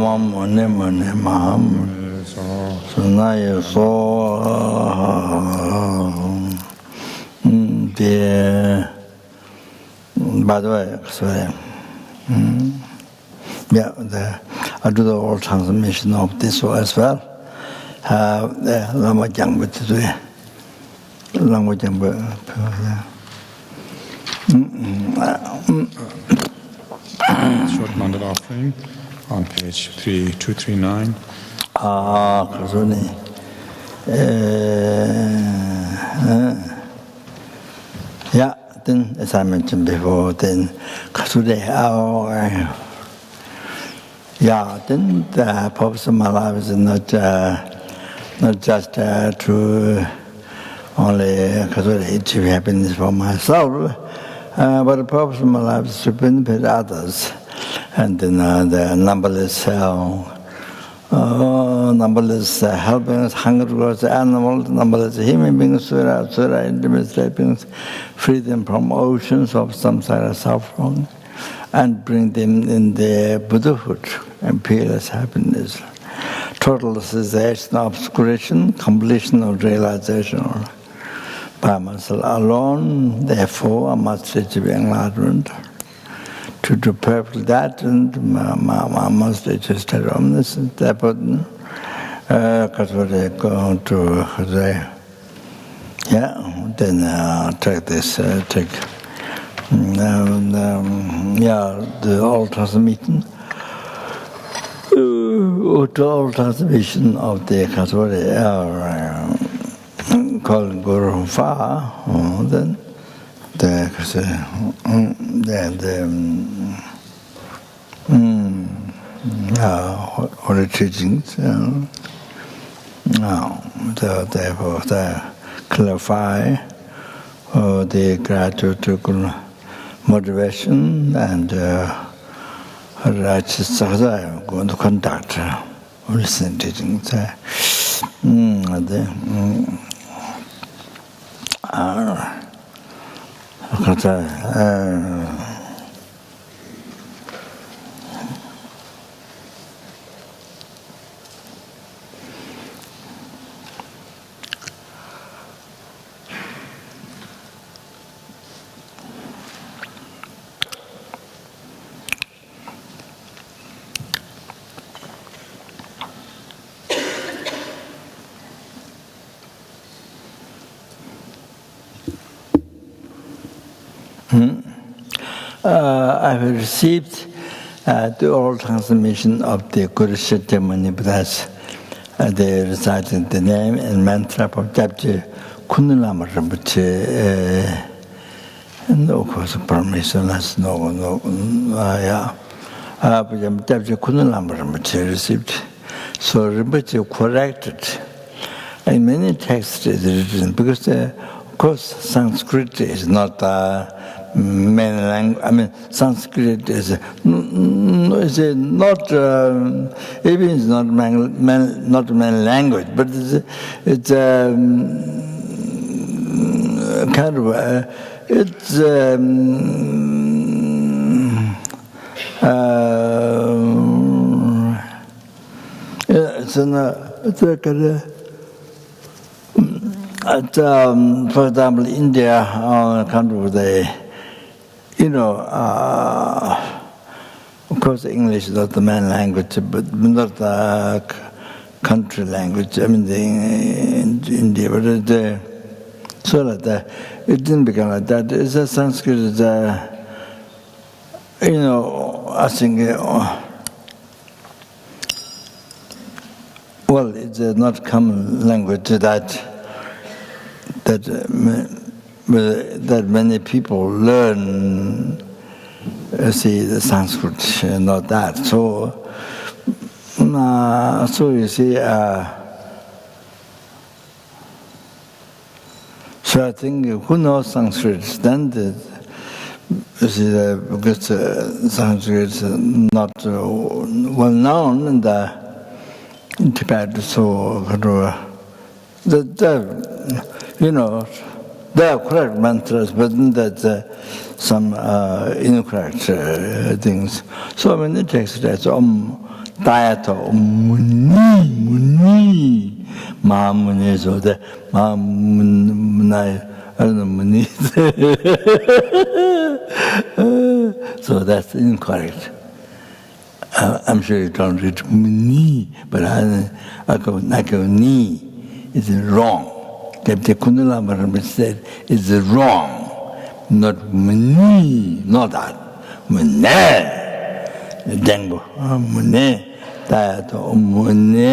mone mone maham sunaya so the by the way, sorry. Yeah, I do the oral transmission of this as well. Lama Jang with the Lama Jang. Short mandal offering on page 3239. Kazuni. Yeah, then as I mentioned before, then Kazuni. Yeah, then the purpose of my life is not just to only achieve happiness for myself, but the purpose of my life is to benefit others, and then the numberless helping us, hunger towards animals, numberless human beings, sura, intimate beings, free them from oceans of samsara suffering, and bring them in their Buddhahood and peerless happiness. Total cessation of obscuration, completion of realization by myself alone, therefore I must achieve enlightenment. To do perfectly that, and I must achieve state of omniscience, therefore, because we're going to, then take this, the old transmission, transmission of the Catholic called Guru Afar, then the holy teachings, therefore they clarify the gratitude, motivation, and righteous going to conduct listening teachings. I have received the oral transmission of the Guru Shakyamuni Buddha's. They recited the name and mantra of Dorje Chang Rinpoche. No cause of permission, that's no. But Dorje Chang Rinpoche received. So Rinpoche corrected. In many texts it is written, because of course Sanskrit is not main language. I mean, Sanskrit is not even it's not main language, but it's kind of it's a kind of. For example, India, country, of course, English is not the main language, but not the country language. I mean, in India, but so like that, it didn't become like that. It's a Sanskrit. Is I think. Well, it's not common language that many people learn. See the Sanskrit, not that. So you see. So I think who knows Sanskrit? Then you see, because Sanskrit is not well known in Tibet, so there are correct mantras, but that's some incorrect things. So many texts that's Tayato Muni, Mahamuni, so the Mahamunai, I don't know, Muni. So that's incorrect. I'm sure you don't read Muni, but I go Ni. It's wrong. The Kundala Maharaj said it's wrong. Not Muni, not that. Mune. Dengo. Mune. Tayato Mune,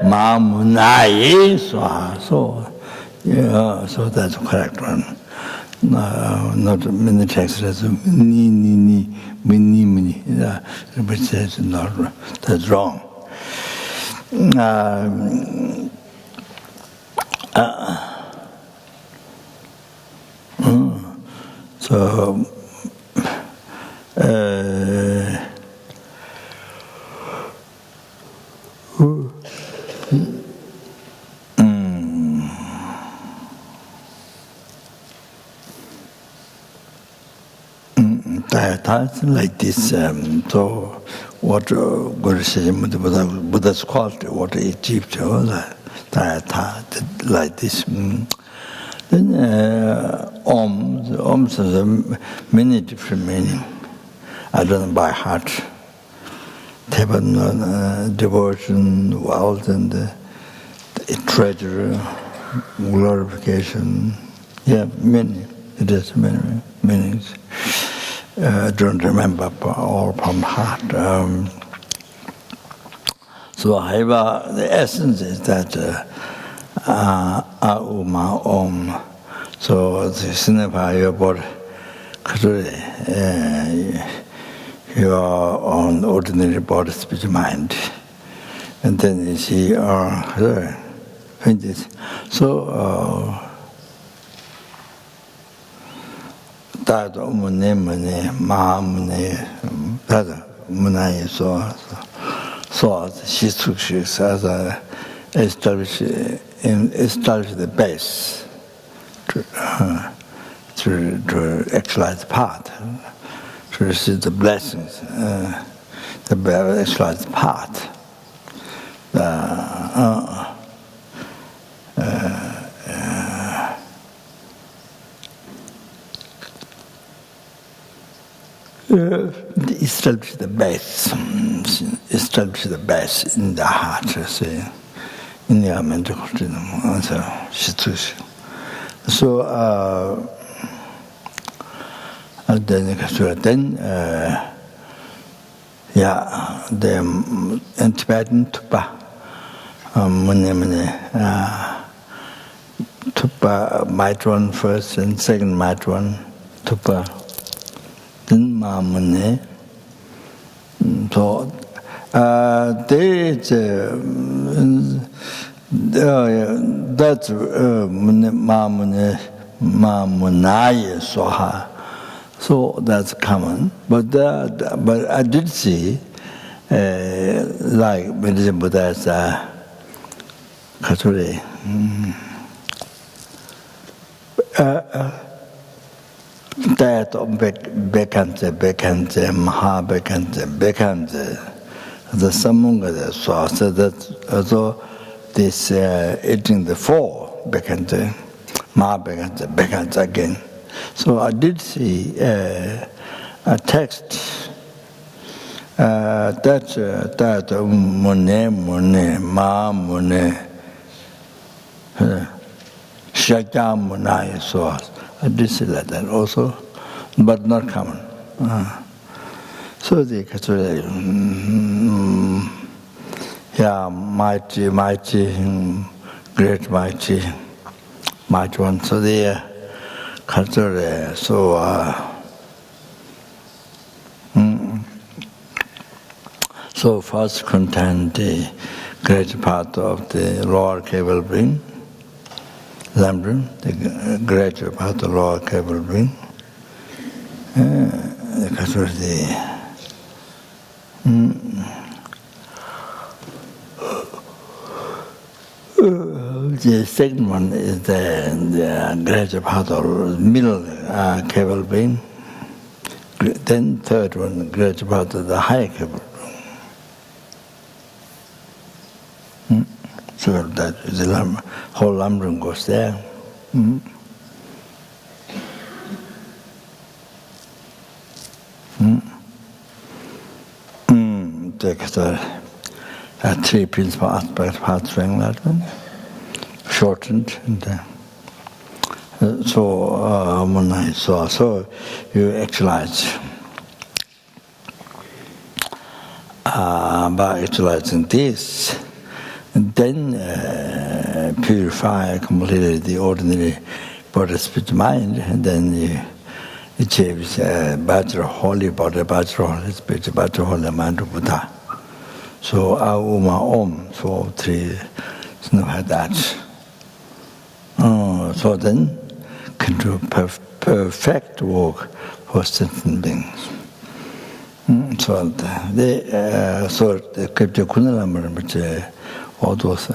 Ma Munai. So, yeah, so that's the correct one. Not many texts says Muni. But says not, that's wrong. So that's like this. So what Dorje Chang Buddha's called, what he achieved, like this. Then Om has many different meanings. I don't know by heart. Devotion, wealth, and treasure, glorification. Yeah, many. It has many meanings. I don't remember all from heart. So however, the essence is that Auma Om. So the signify your body, your own ordinary body, speech, mind, and then you see so. That Mune, Mahamune, that Munai, so she took as establish the base to actualize the path, to receive the blessings, the actualized path. Establish the base in the heart, say, in the mental freedom. So, then the Tibetan Tupa, Tupa Mitron first and second Mitron, Tupa. Mamune. So there is that's Mamune, Mamunai Soha. So that's common. But I did see like Dorje Buddha's Katsuri. That Bekante, Maha Bekante, the Samunga, so that although this eating the four Bekante, Maha Bekante again. So I did see a text that Mune, Ma Mune, Shakyamuni, so I did see like that also, but not common. So the mighty, great mighty one. So the culture, so so first contain the great part of the lower cable brain. Lambrin, the greater part of the lower cable brain, because of the second one is the greater part of the middle cable brain. Then third one, the greater part of the higher cable brain. So that the whole lumbering goes there. Take the 3 principal aspects of heart enlightenment, shortened, and so you actualize. By actualizing this, then purify completely the ordinary body, spirit, mind, and then you achieves Vajra holy body, Vajra holy spirit, Vajra holy mind of Buddha. So Uma Om, so 3, something like that. So then can do perfect work for sentient beings. So the Kipte Kunalamar, which all those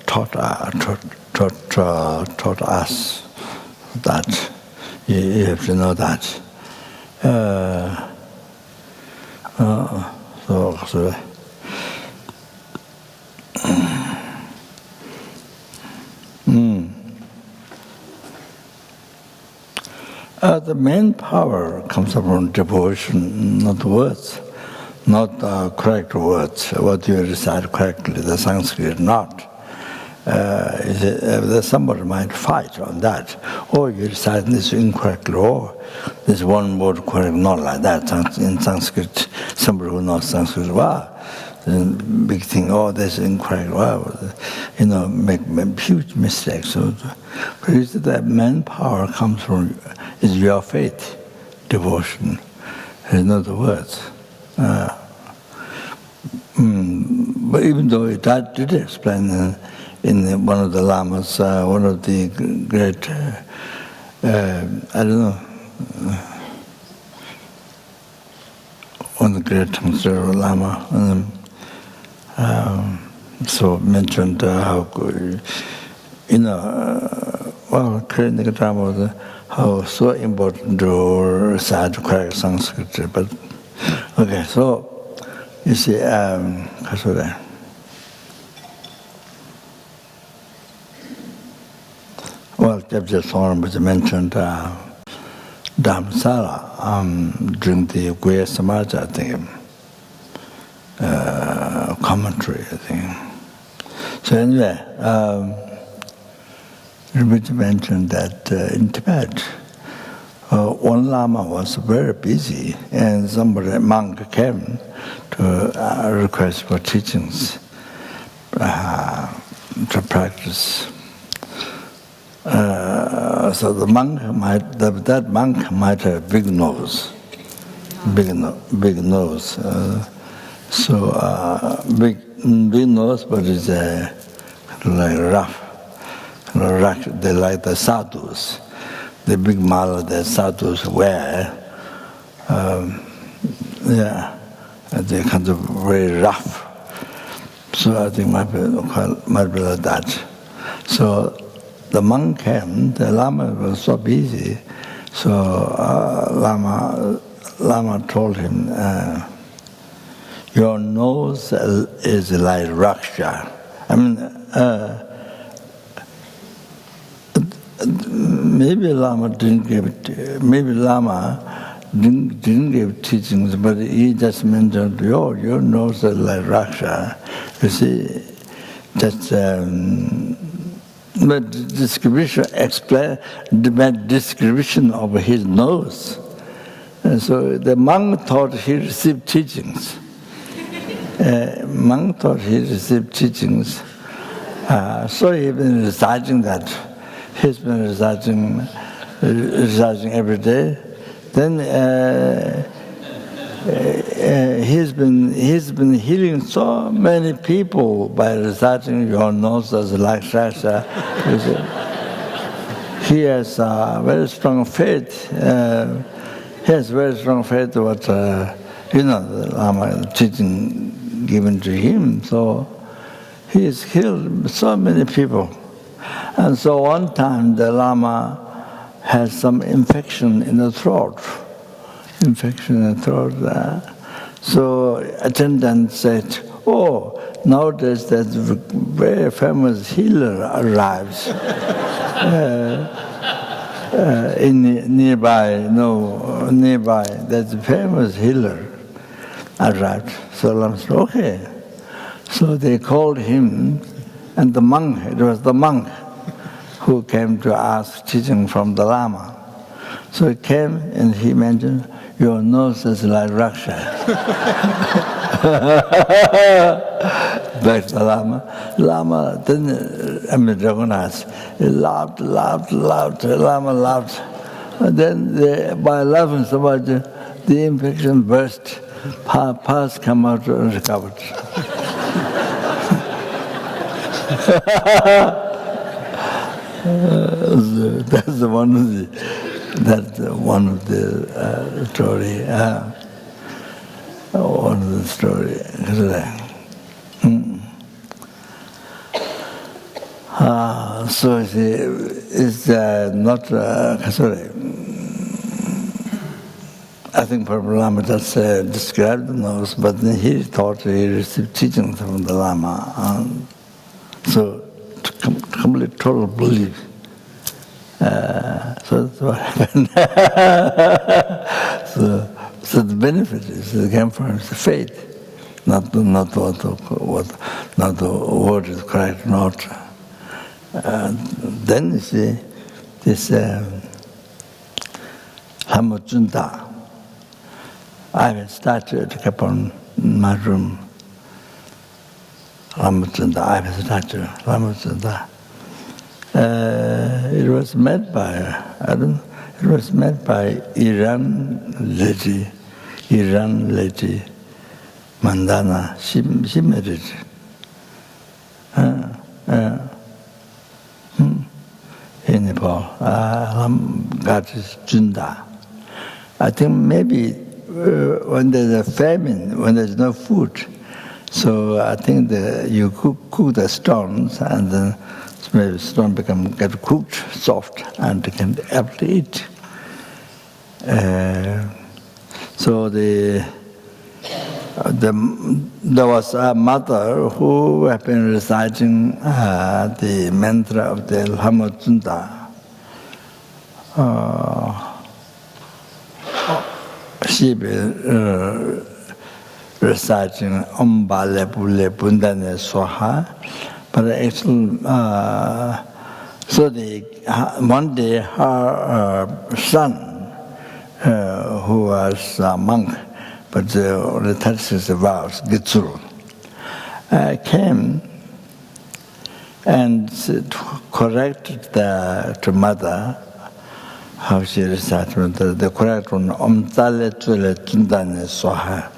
taught us that you have to know that. The main power comes from devotion, not words, not correct words. What you recite correctly, the Sanskrit not. Somebody might fight on that. Or you recite this incorrectly, or this one word correct, not like that. In Sanskrit, somebody who knows Sanskrit, wow, big thing, oh, this is incorrect, wow, make huge mistakes. So, the main power comes from is your faith, devotion, not the words. But even though that did explain in one of the lamas, one of the great, one of the great lama, so mentioned how, how so important to recite correct Sanskrit. But okay, so you see, well, Chapter Forum was mentioned Dhammasala during the Guya Samaja, I think, commentary, I think. So anyway, Rinpoche mentioned that in Tibet, one Lama was very busy, and a monk came to request for teachings to practice. So the monk that monk might have big nose, big nose. Big nose, but it's like rough. They like the sadhus, the big mala that sadhus wear. They're kind of very rough. So I think might be like that. So the monk came, the Lama was so busy, so Lama told him, your nose is like Raksha. I mean, maybe Lama didn't give teachings, but he just mentioned, your nose is like Raksha. You see, that's the description of his nose. And so the monk thought he received teachings. So he's been reciting that. He's been reciting every day. Then he's been healing so many people by reciting your nose as like Shasha. He has very strong faith. He has very strong faith what the Lama teaching given to him. So he has healed so many people. And so one time the Lama had some infection in the throat. So attendant said, oh, nowadays there's a very famous healer arrives nearby. There's a famous healer arrived. So Lama said, okay. So they called him, and it was the monk who came to ask teaching from the Lama. So he came and he mentioned, your nose is like Raksha. Back to Lama didn't recognize. He laughed. Lama laughed. And then by laughing so much, the infection burst. Pus came out and recovered. That's one of the story. One of the story. So it's not sorry. I think Prabhupada Lama just described the nose, but then he thought he received teaching from the Lama. So complete total belief. So that's what happened. So the benefit is it came from the faith, not the word is correct, not. Then you see this Hamachunda. I have a statue to keep on my room. Ramachunda, I have a statue, Ramachunda. It was made by Iran lady, Mandana. She made it. In Nepal, Gatis Junda. I think maybe when there's a famine, when there's no food, so I think you cook the stones, and then maybe stone get cooked soft and can able to eat. So there was a mother who had been reciting the mantra of the Hamachunda. She been reciting Om Bale Bule Bundane Swaha, but actually, so one day her son, who was a monk, but only 36 vows, Gitsuru, came and corrected to mother how she recited. The correct one, Om Tale Tule Tundane Swaha,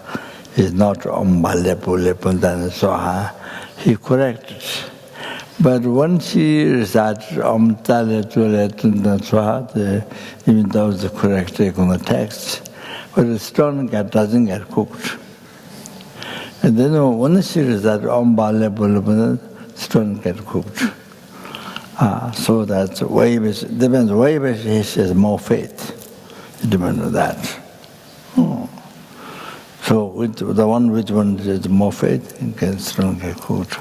is not Om Bale Bule Bundane Swaha. He corrected. But when she recited Om Tale Tule Tundane Swaha, even though it's the correct take on the text, but the stone doesn't get cooked. And then when she recited Om Bale Bule Bundane, stone get cooked. So that's depends way he has more faith. It depends on that. So the one which one has more faith can strong get cooked.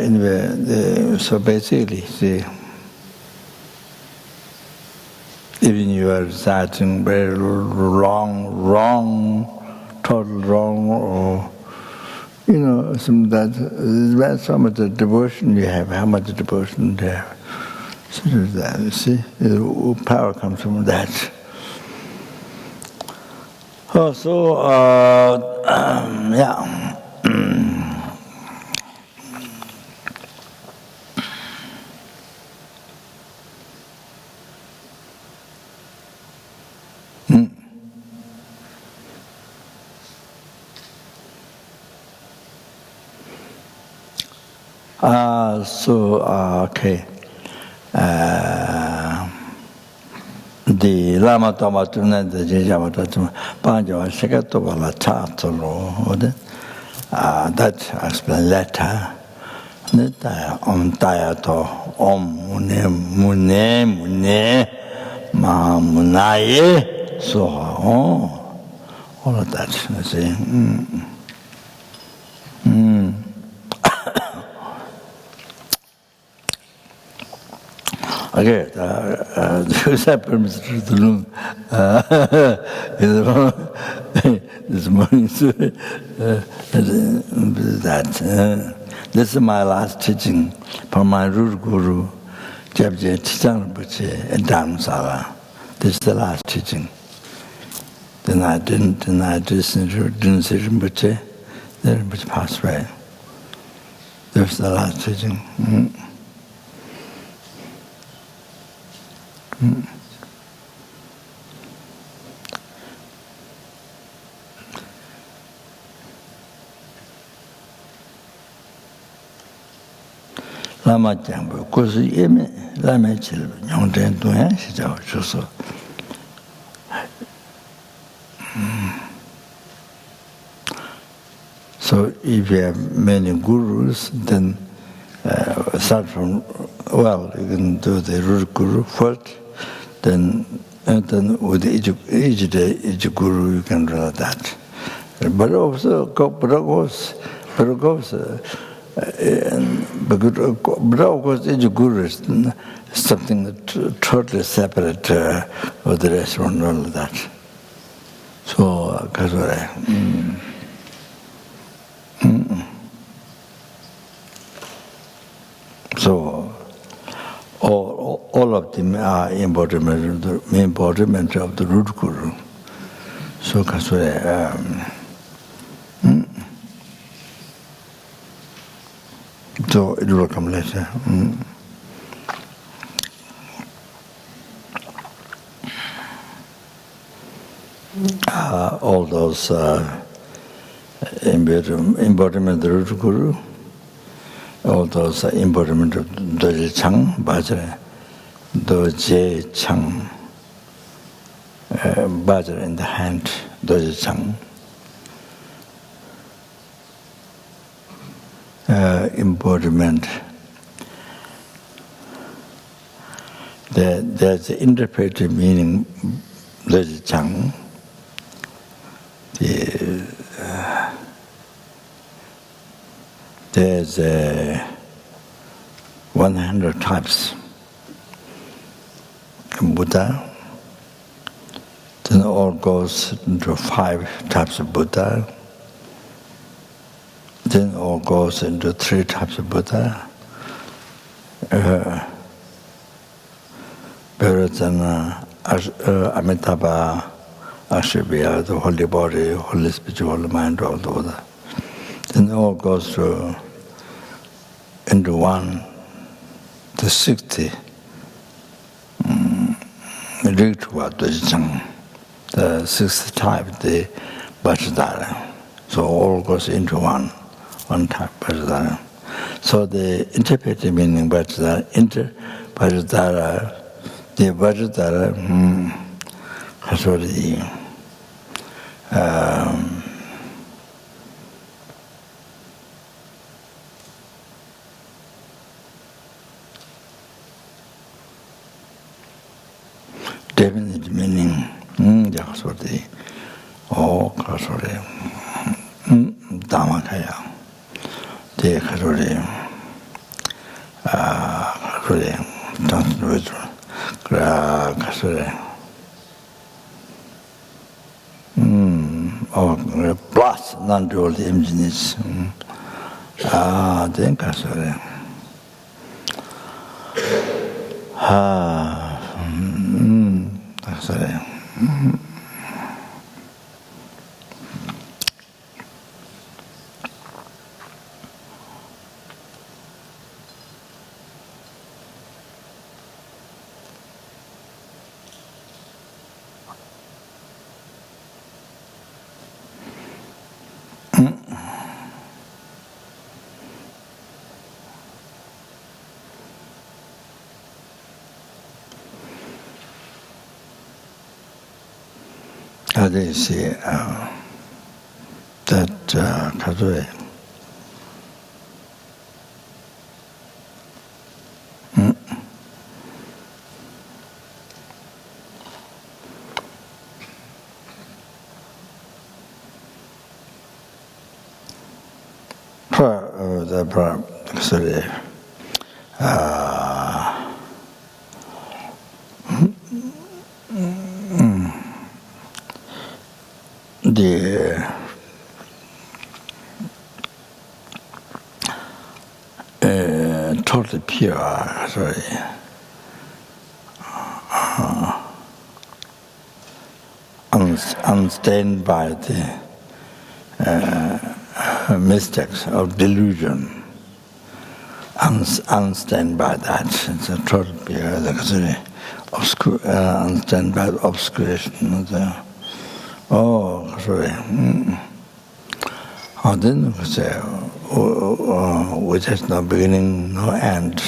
Anyway, so basically, see, even you are reciting very wrong, total wrong, or some that depends how much devotion you have, how much devotion you have. So that, you see, the power comes from that. Yeah. Okay. The Lama Tama Tuna, the Jajamata, Panjo, Shakatovala Tatolo, that explains later. Om Tayato, Om Mune, Mamunaye, so, all of that, you see. Okay, this happens to the room. This morning, this is my last teaching from my root guru, Dorje Chang in Dharamsala. This is the last teaching. Then I didn't see Rinpoche. Then Rinpoche passed away. This was the last teaching. Lama Jambu, because Yemi Lama Chil, Young Den Duan, she also. So if you have many gurus, then start from, well, you can do the root guru first, then with each guru you can do that. But also, but of course, each guru is something totally separate with the rest and all of that. So, so all of them are embodiment of the root guru. So, so it will come later. All those embodiment of the root guru, all those embodiment of Dorje Chang, Vajradhara, Dorje Chang, Vajradhara in the hand, Dorje Chang. Embodiment. There's the interpretive meaning, Dorje Chang. There's 100 types of Buddha. Then all goes into 5 types of Buddha. Then all goes into 3 types of Buddha. Vajradhara, Amitabha, Ashabhya, the holy body, holy spiritual mind, all the Buddha. Then all goes into 1, the 60. The 60th type, the Vajradhara. So all goes into one type, Vajradhara. So the interpretive meaning Vajradhara, the Vajradhara, definite meaning, Dhammakaya, the plus non-dual images. Then Kasore. How do you see that Kazue? totally pure, unstained by the mistakes of delusion, unstained by that. It's a total pure, unstained by obscuration. Then which has no beginning, no end.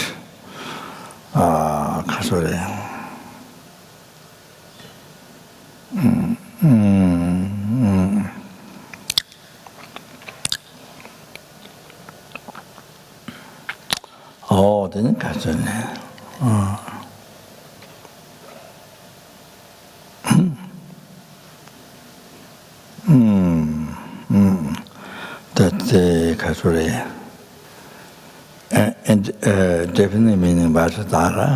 Then that and definitely meaning Vajradhara,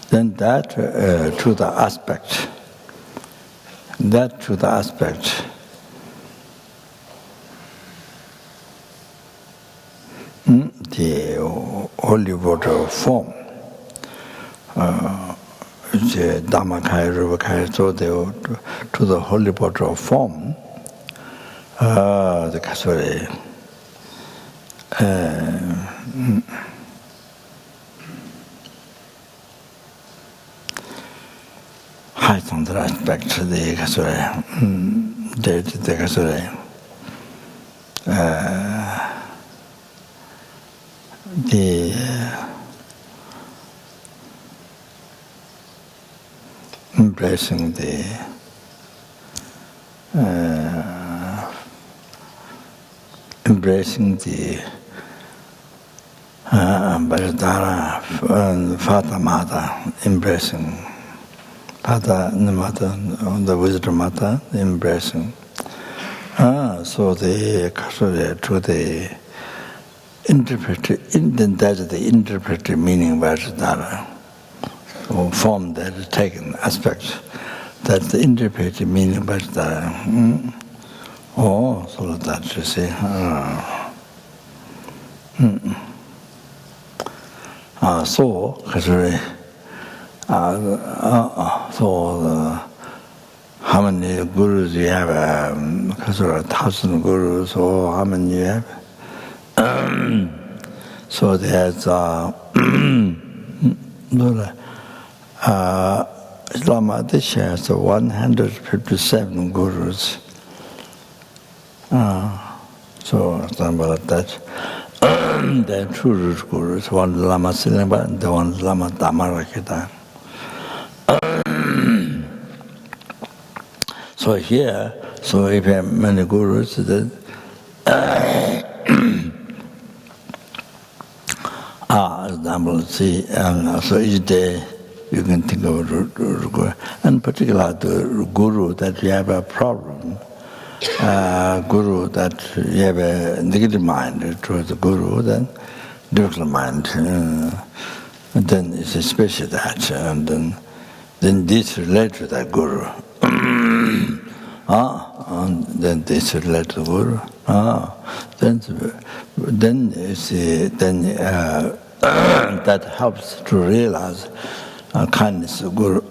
then that to the aspect, the holy water form, Dhammakaya, Rupakaya, so they to the holy water of form, the Kasuri. Height on the aspect, the Kasuri, the Kasuri. The embracing the Vajradhara and Father Mother, embracing Father and Mother, the wisdom Mother, embracing. So the to the that's the interpreted meaning of Vajradhara, or form that is taken, aspect. That's the interpreted meaning of Vajradhara. So that you see. So, how many gurus you have? 1,000 gurus, or how many you have? So there's Islam has 157 gurus. So example that. Then two root gurus, one Lama Silamba and the one Lama Dhammarakita. So here, so if you have many gurus, then example, see, so each day you can think of a guru, and particularly the guru that you have a problem. Guru that you have a negative mind towards the guru, then difficult mind, then it's especially that, and then this relate to that guru. And then this relate to the guru. Then you see, then that helps to realize kindness of guru.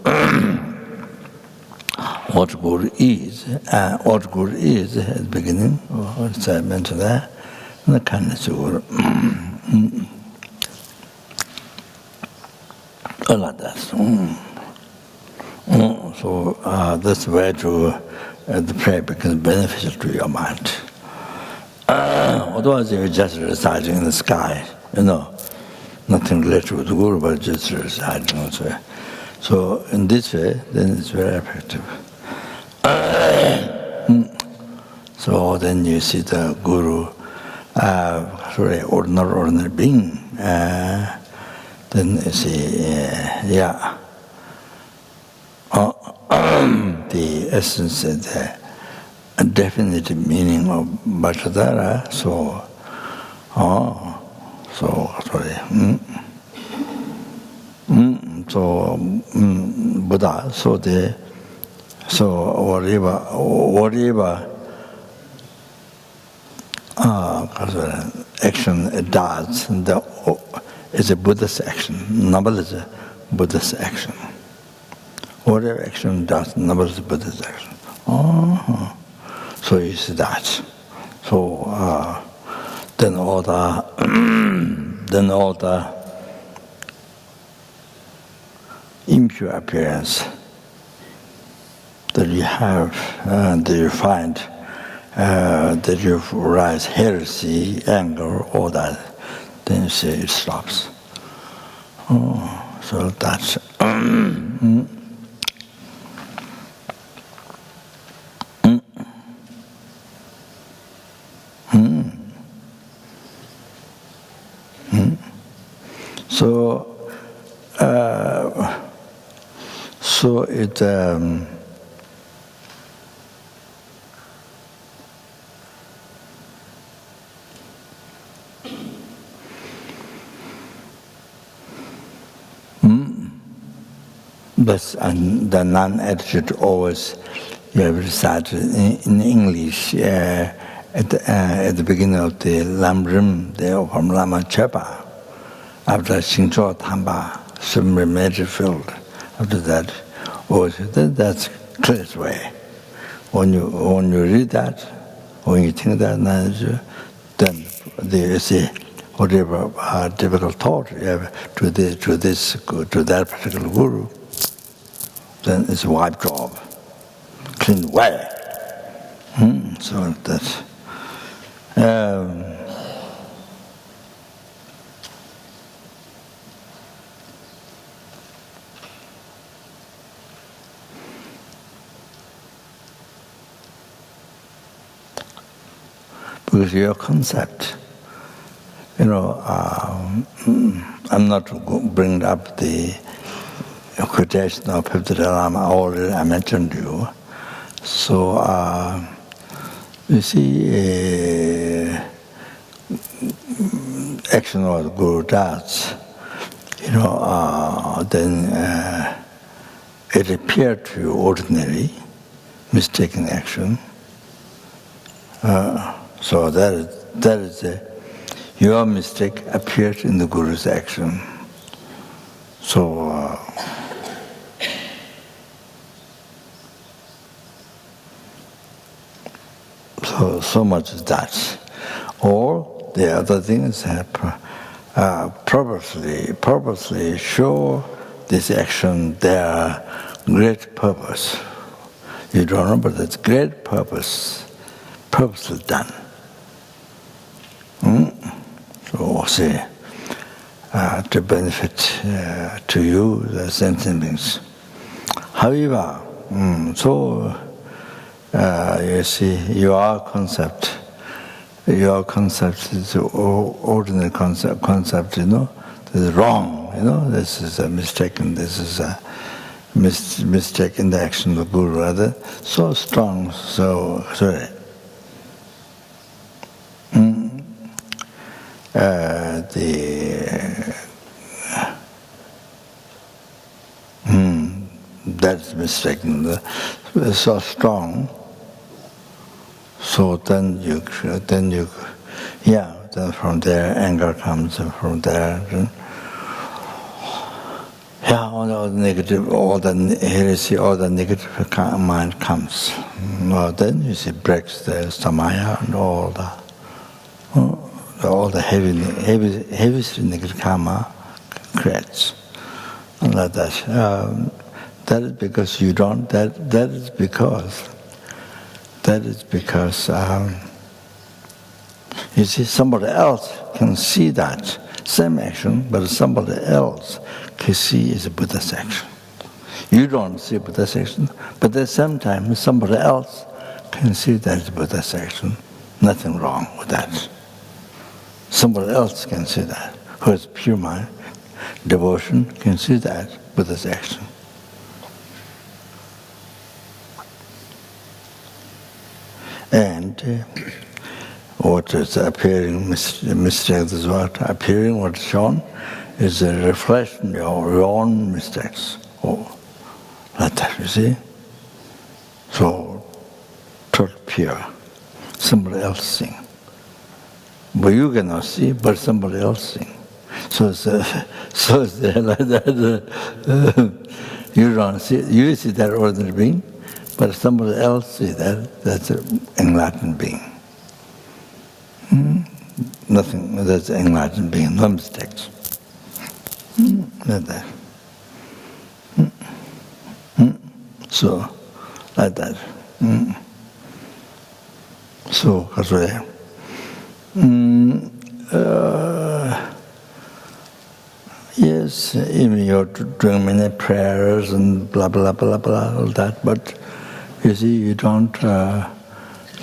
What Guru is at the beginning, as I mentioned there, and the kindness of Guru. Like that. So that's where to the prayer becomes beneficial to your mind. Otherwise, if you're just reciting in the sky, nothing related with the Guru, but just reciting. So in this way, then it's very effective. So then you see the Guru, ordinary being. Then you see, the essence, the definite meaning of Vajradhara. So Sorry. Buddha, whatever action it does, is a Buddhist action. Numberless is a Buddhist action. Whatever action does, numberless is a Buddhist action. So you see that. So then all the impure appearance that you have, that you find, that you rise heresy, anger, all that, then you see it stops. So that's So it but the non-attitude always you have recited in English at the beginning of the Lamrim from Lama Chepa. After Xingzhuo Tamba, some major field. After that, that's clear way. When you read that, when you think that, then you see whatever difficult thought you have to that particular guru, then it's a wipe job, clean way. So that's. Because your concept, I'm not bringing up the quotation of Vajradhara Lama, already I mentioned you. So, you see, action of the Guru does, then it appeared to you ordinary, mistaken action. So that is your mistake appears in the Guru's action. So so much as that. Or the other thing is purposely show this action their great purpose. You don't remember that great purpose, purposely done. So see, to benefit to you, the sentient beings. However, you see, your concept is ordinary concept, is wrong, this is a mistaken, this is a mistake in the action of the Guru, rather, so strong, so sorry. That's mistaken. So strong. So then from there anger comes, and from there, all the negative, all the heresy, all the negative mind comes. Well, then you see breaks the samaya and all the heavy negative karma creates, and like that. That is because you don't. That is because you see somebody else can see that same action, but somebody else can see is a Buddha's action. You don't see Buddha's action, but at the same time somebody else can see that it's Buddha's action. Nothing wrong with that. Somebody else can see that. Who has pure mind, devotion, can see that Buddha's action. And what is appearing mistakes is what appearing, what is shown is a reflection of your own mistakes. Oh, like that, you see? So, total pure. Somebody else sing. But you cannot see, but somebody else sing. So it's like that. You don't see, you see that ordinary being, but somebody else sees that, that's an enlightened being. Nothing, that's an enlightened being, no mistakes. Like that. So, like that. So, that's right. Yes, even you're doing many prayers and blah, blah, blah, blah, all that, but you see, you don't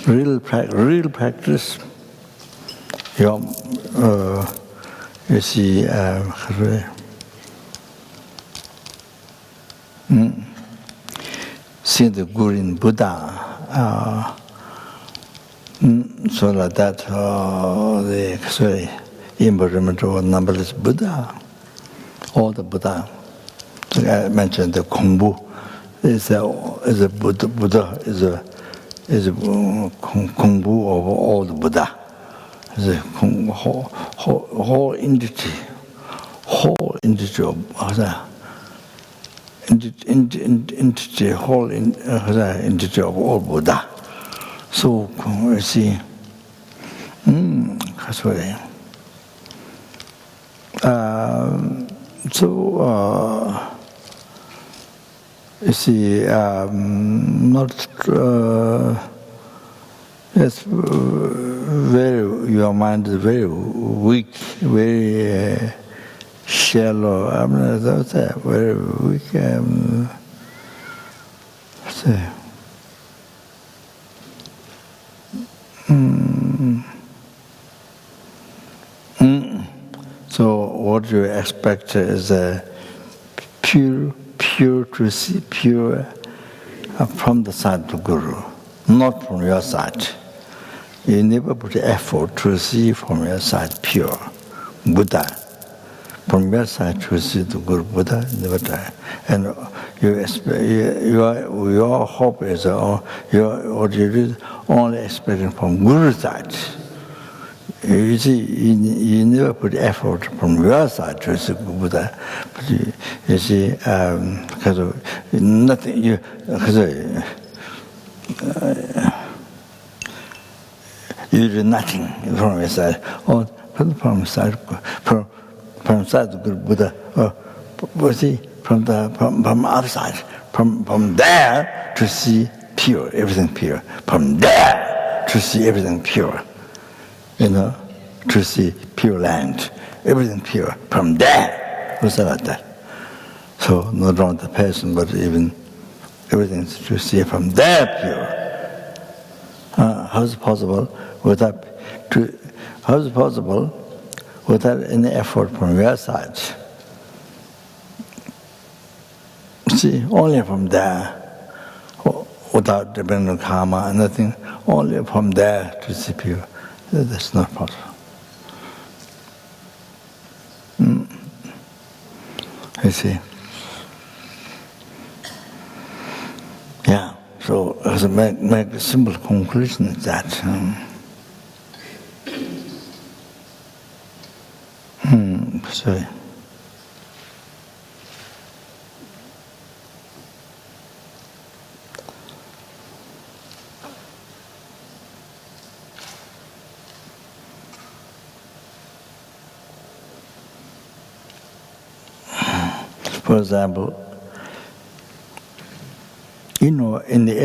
real practice. You see, see the Guru in Buddha, so like that, the embodiment of numberless Buddha, all the Buddha. So I mentioned the Kongbu is a Buddha is a Kongbu of all the Buddha. Is a whole entity of entity of all Buddha. So you see, that's way. You see, not it's very. Your mind is very weak, very shallow. I mean, that's very weak. So what you expect is a pure to see pure from the side of the Guru, not from your side. You never put effort to see from your side pure Buddha. From your side to see the Guru Buddha, never try. And your hope is, what you do, only expecting from Guru's side. You see, you never put effort from your side to see Buddha. But you see, because of nothing, you do nothing from your side. Or from side of the Buddha. Or see, from other side, from there to see pure, everything pure. From there to see everything pure. To see pure land, everything pure. From there, what's like that? So not only the person, but even everything to see from there pure. How is it possible without any effort from your side? See, only from there, without depending on karma, nothing. Only from there to see pure. That's not possible. You see? Yeah, so as make a simple conclusion is that sorry. For example, in the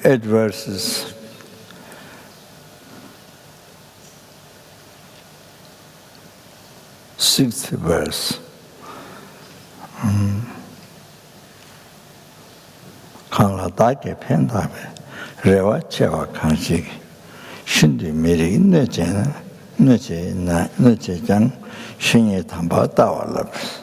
eight verses, sixth verse, kāngla dāke pēndāpe, rewa chewa kāngshiki, shindi miriki nöche jang, shinye tāmbā tāwa labis.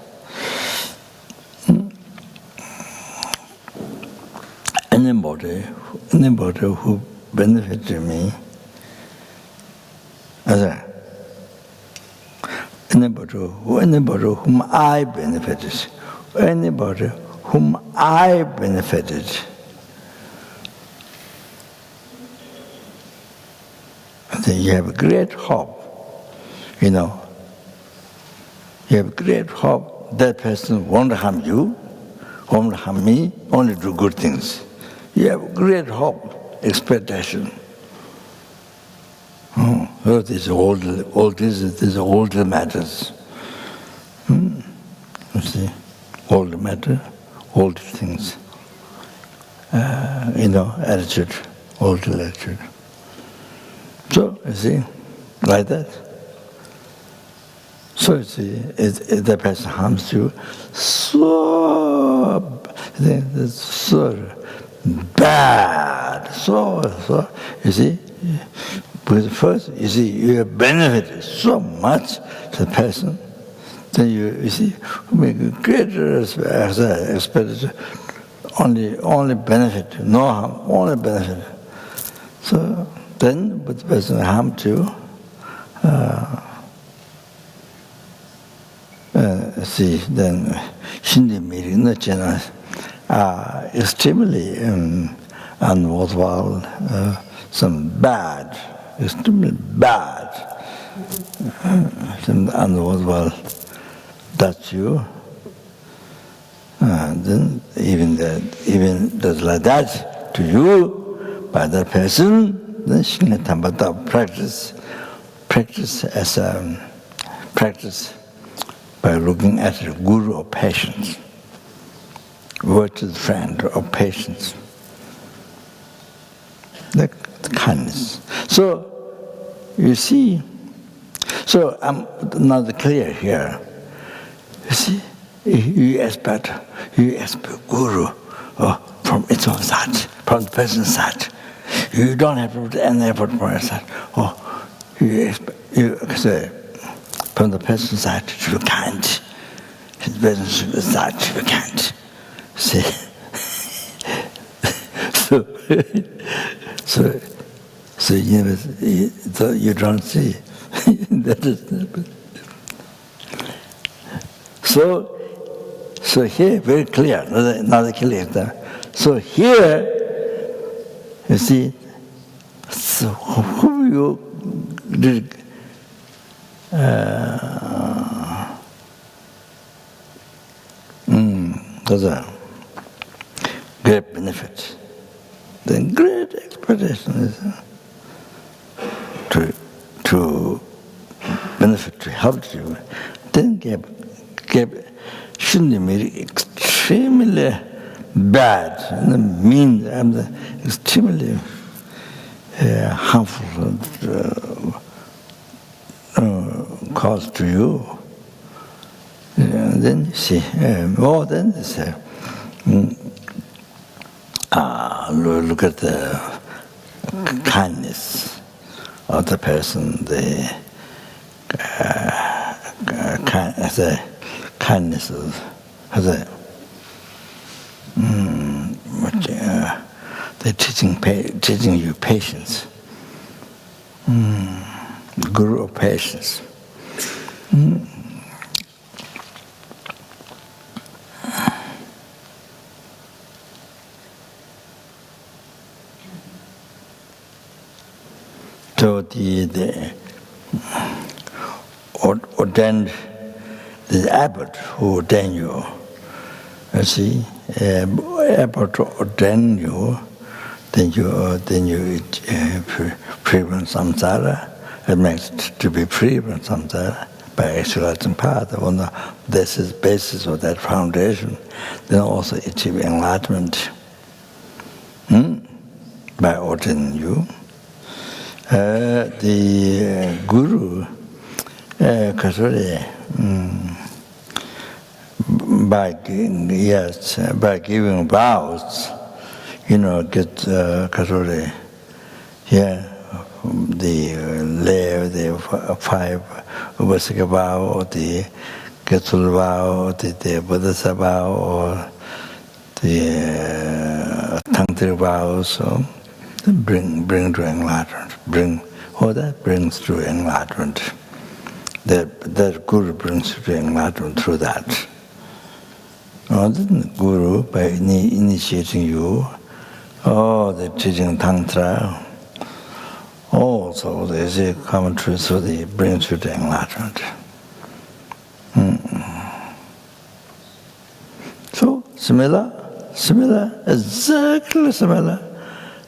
Anybody who benefits me Anybody whom I benefited, anybody whom I benefited, then you have great hope, you know. You have great hope that person won't harm you, won't harm me, only do good things. You have great hope, expectation. Oh, these old matters. You see, old matter, old things. Attitude, old attitude. So, you see, like that. So, you see, if the person harms you, so bad, so, you see. But first, you see, you have benefited so much to the person, then you see, make a greater expenditure, only benefit, no harm, only benefit. So then, but the person harmed you, see, then Shindy meeting, the channel, extremely unworthwhile, some bad, extremely bad, some unworthwhile touch you. Then even that's like that to you by that person, then Shingatambata practice as a practice by looking at the guru of patience, virtuous friend of patience, the kindness. So you see, so I'm not clear here. You see, you expect guru from its own side, from the person's side. You don't have to put any effort from your side. You say, from the person's side, you can't. His person's side, you can't. See? So you don't see. That is, so here, very clear, another clear. So here, you see, so who you did, there's a great benefit. The great expectation is to benefit, to help you. Then shouldn't be extremely bad, mean, extremely harmful cause to you. And then you see, more than this, look at the kindness of the person, the kindness of they're teaching you patience, guru of patience. So the ordained, the abbot who ordained you, see, abbot ordained you, then you free from samsara. It makes to be free from samsara by exercising path. This is basis of that foundation. Then also achieve enlightenment by ordaining you. The guru, by giving vows, get the 5 Upasika vow, or the Getsul vow, or the Buddhasa vow, or the Tantric vows, so bring to enlightenment, bring Oh, that brings to enlightenment. That Guru brings you to enlightenment through that. Oh, the Guru, by initiating you, the teaching Tantra, also there's a common truth, so it brings you to enlightenment. So, similar, exactly similar.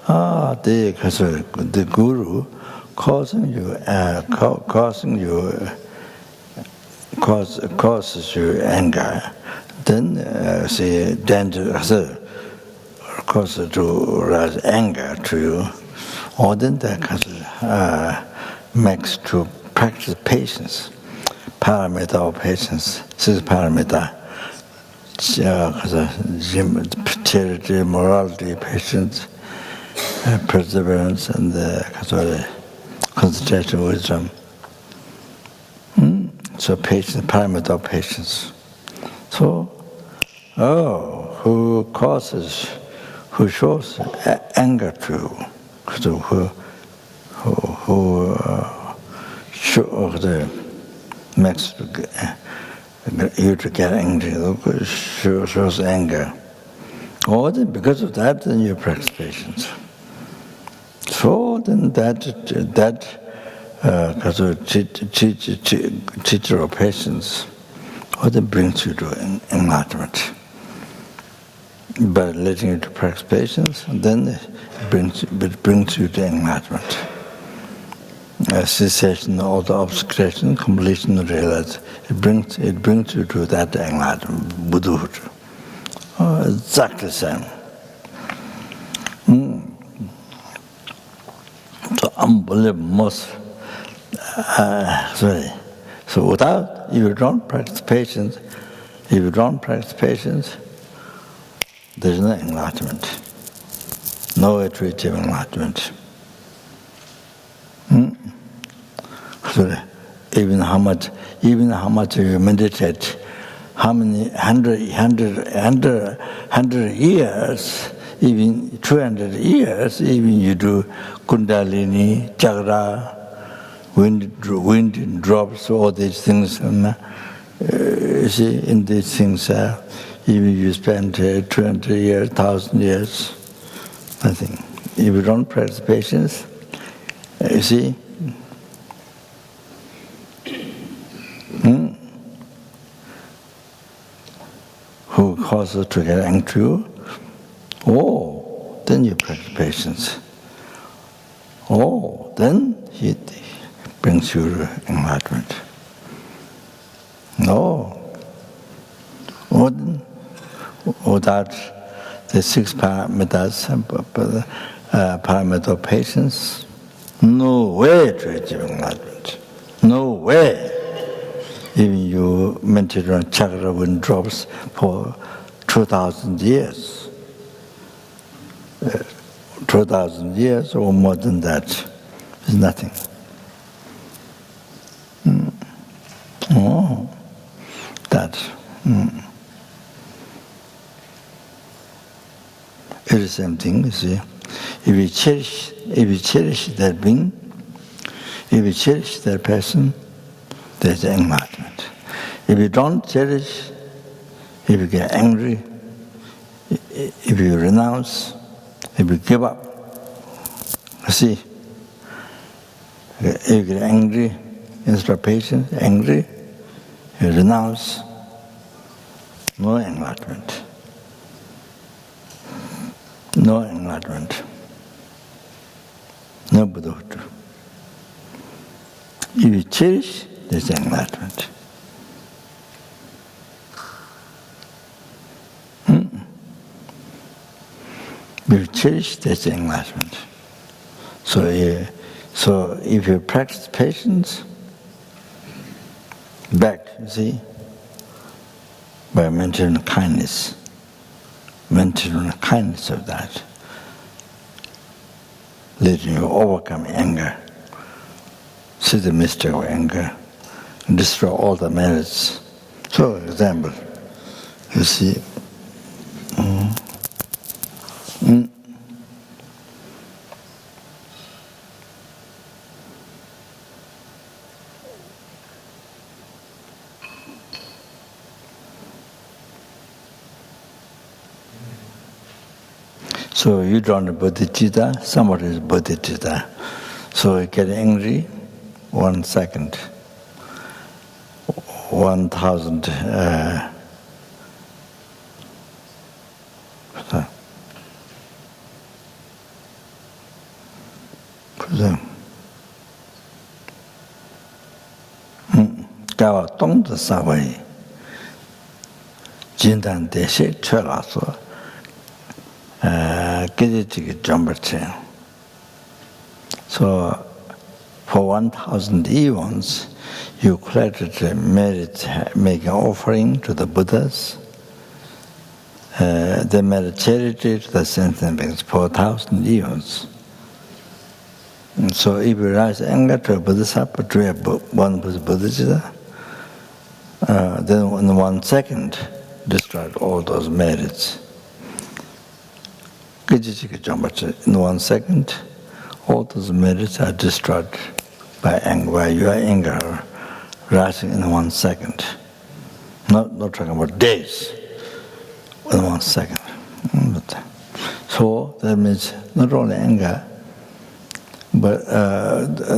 The Guru causes you anger, then causes to rise anger to you, or then that makes to practice patience, paramita of patience, six paramita, charity, morality, patience, perseverance, and concentration, wisdom. So patience, paramita of patience. So, who shows anger to you, who makes you to get angry, shows anger. Or then because of that, then you practice patience. So then that teacher of patience, or then brings you to enlightenment. By letting you to practice patience, then it brings you to enlightenment. Cessation, all the obscuration, completion, realize. It brings you to that enlightenment, Buddhahood. Exactly the same. So unbelievable, So without, if you don't practice patience, there's no enlightenment. No way to achieve enlightenment. So even how much you meditate, how many hundred years, even 200 years, even you do Kundalini, Chakra, wind drops, all these things. And, you see, in these things, even you spend 200 years, 1,000 years, nothing. If you don't practice patience, you see, who causes to get angry? Then you practice patience. Then he brings you to enlightenment. Without the six paramitas, paramita of patience, no way to achieve enlightenment. No way. Even you meditate on chakra wind drops for 2,000 years. 2,000 years or more than that is nothing. It's the same thing, you see. If you cherish that being, if you cherish that person, there's enlightenment. If you don't cherish, if you get angry, if you renounce, if you give up, you see, if you get angry, instead of patience, angry, you renounce, no enlightenment. No enlightenment. No Buddhahood. If you cherish, there's enlightenment. If you cherish, there's enlightenment. So if you practice patience, back, you see, by maintaining kindness of that, letting you overcome anger, see the mistake of anger, and destroy all the merits. So, example, you see, So you don't have bodhicitta, somebody is bodhicitta. So you get angry, 1 second, 1,000. Gawa Dong de Sawai, Jindan de She Chela so, Gidjig Jumberchen. So, for 1,000 eons, you collected merit, make an offering to the Buddhas. They made charity to the sentient beings for 1,000 eons. And so, if you rise anger to a Bodhisattva, to one Bodhicitta, then in 1 second, destroyed all those merits. In 1 second, all those merits are destroyed by anger, by your anger rising in 1 second. Not talking about days, in 1 second. So that means not only anger, but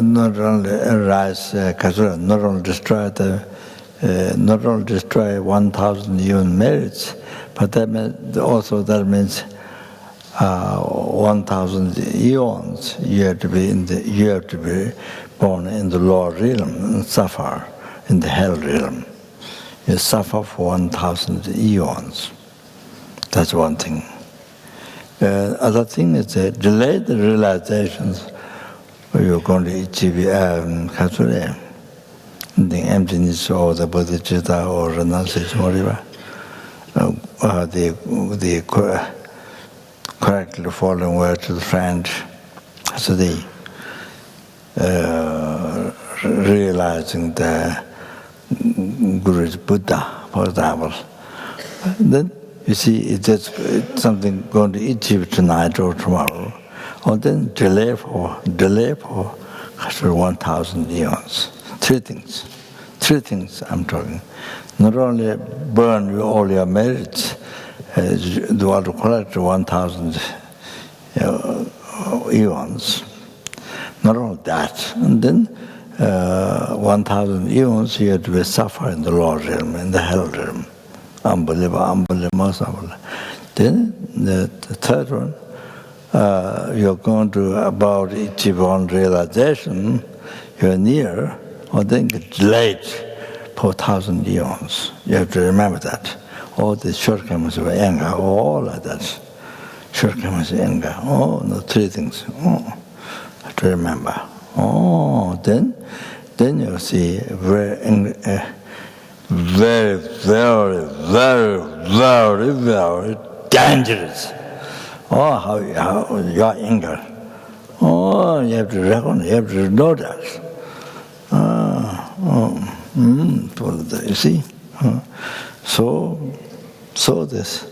not only rise, not only destroy not only destroy 1,000 eon merits, but that means also 1,000 eons you have to be born in the lower realm and suffer in the hell realm. You suffer for 1,000 eons. That's one thing. Other thing is delayed realizations. You're going to achieve the emptiness or the bodhicitta or renunciation, whatever. The correctly following word to the friend. So the realizing the Guru is Buddha, for example. Then you see it's something going to achieve tonight or tomorrow. Or then delay for 1,000 eons. Three things I'm talking. Not only burn all your merits, you want to collect 1,000 eons. Not only that, and then 1,000 eons you have to suffer in the lower realm, in the hell realm. Unbelievable. Then the third one, you're going to about achieve one realization, you're near, or then get delayed for 1,000 eons. You have to remember that. All the shortcomings of anger, all of that. Shortcomings of anger, the three things. Have to remember. Then you see very, very dangerous. How your anger. You have to reckon, you have to know that. You see? So this,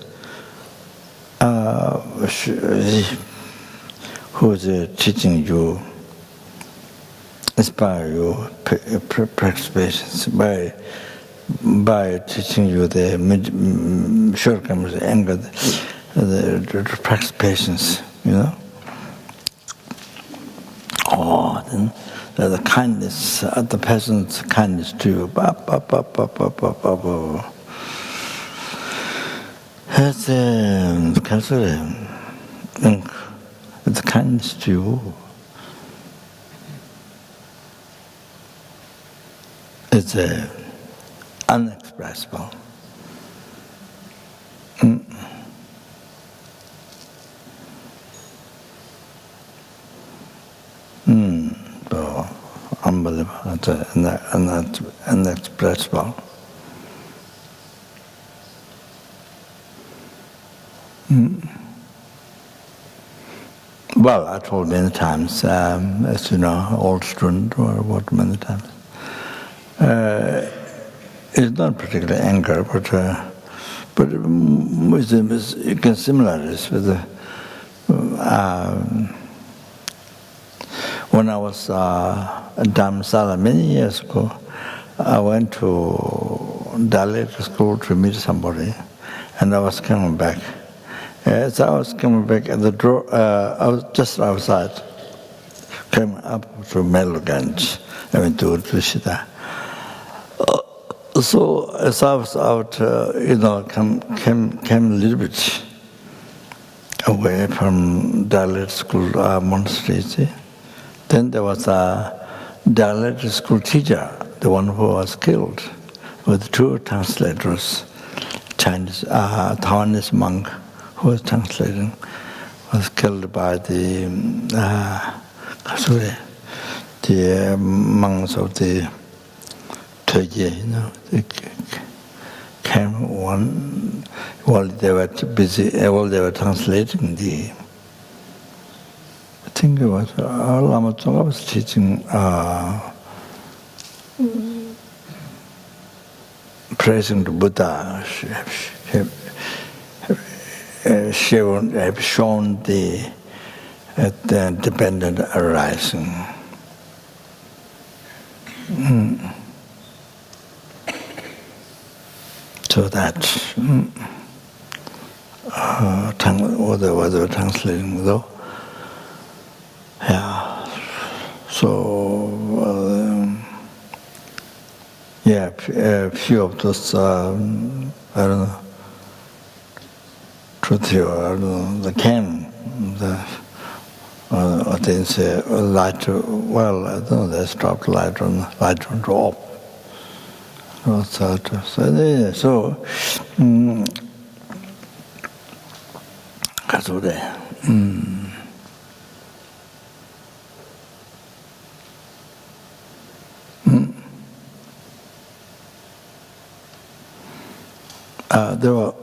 who's teaching you, inspire you, practice patience by teaching you the shortcomings of anger, the practice patience, then the kindness, the person's kindness to you. It's the kindness to you. It's unexpressible. Unbelievable, it's unexpressible. Well, I told many times, as you know, old student or what many times. It's not particularly anger, but you can similar this with the. When I was at Dharamsala many years ago, I went to Dalit school to meet somebody, and I was coming back. As I was coming back at the door, I was just outside, came up to Meloganj, I went to Recite. So as I was out, came a little bit away from Dalit school monastery. Then there was a Dalit school teacher, the one who was killed, with two translators, Chinese, Taiwanese monk who was translating, was killed by the monks of the Dorje, they came while they were busy, while they were translating I think it was Lama Tsonga was teaching praising the Buddha. She have shown the dependent arising. So that what they were translating though. Yeah. So a few of those I don't know, truth or the came or they say light. Well, I don't know. They stopped light on drop. So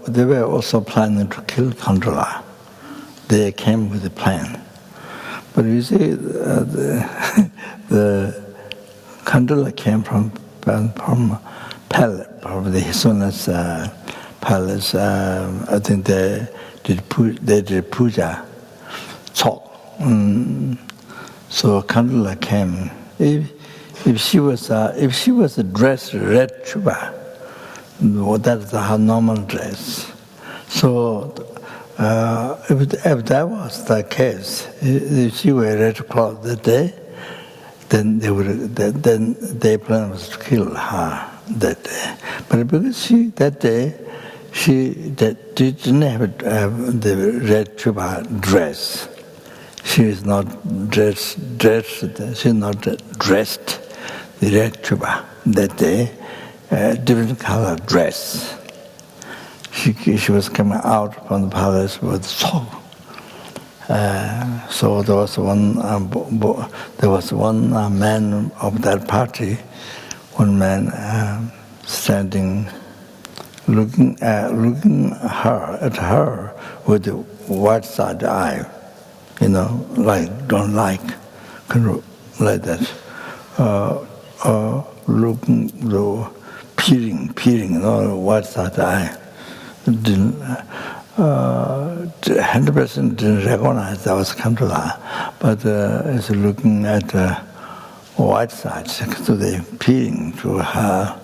they were also planning to kill Khandala. They came with a plan. But you see, the Khandala came from palace, probably Hisuna's palace. I think they did puja, talk. So Khandala came. If she was dressed red chuba, that's her normal dress. So if that was the case, if she were red cloth that day, then their plan was to kill her that day. But because that day didn't have the red chuba dress, she is not dressed. She's not dressed the red chuba that day. Different color dress. She was coming out from the palace with soap. So there was one man of that party, one man standing, looking at her with the white side eye, like don't like, like that, looking, peering, white side eye. 100% didn't recognize that was Khandala, but is looking at the white side, so they peering to her.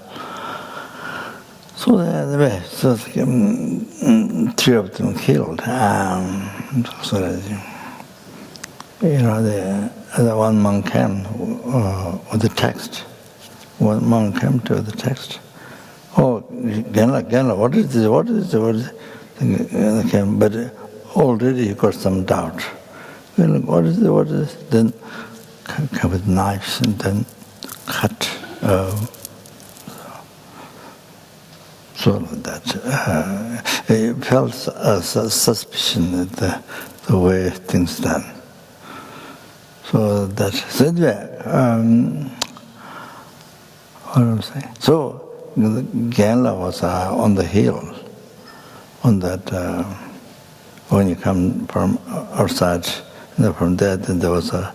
So anyway, three of them killed. So the one monk came with the text. One monk came to the text. Oh, Genla, what is this? What is this? But already he got some doubt. What is this? Then come with knives and then cut. So that he felt a suspicion at the way things done. So that what am I saying? So Genla was on the hill. On that, when you come from outside, from there, then there was a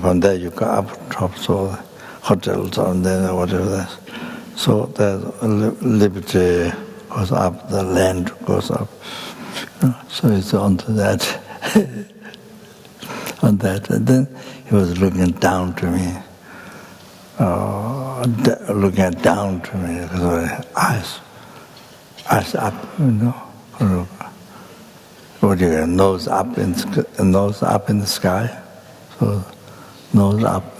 from there you go up top, so hotels on there, whatever that. So the liberty goes up, the land goes up. So it's onto that. on that. And then he was looking down to me, looking down to me, eyes up, what do you get, nose up in the sky, so nose up.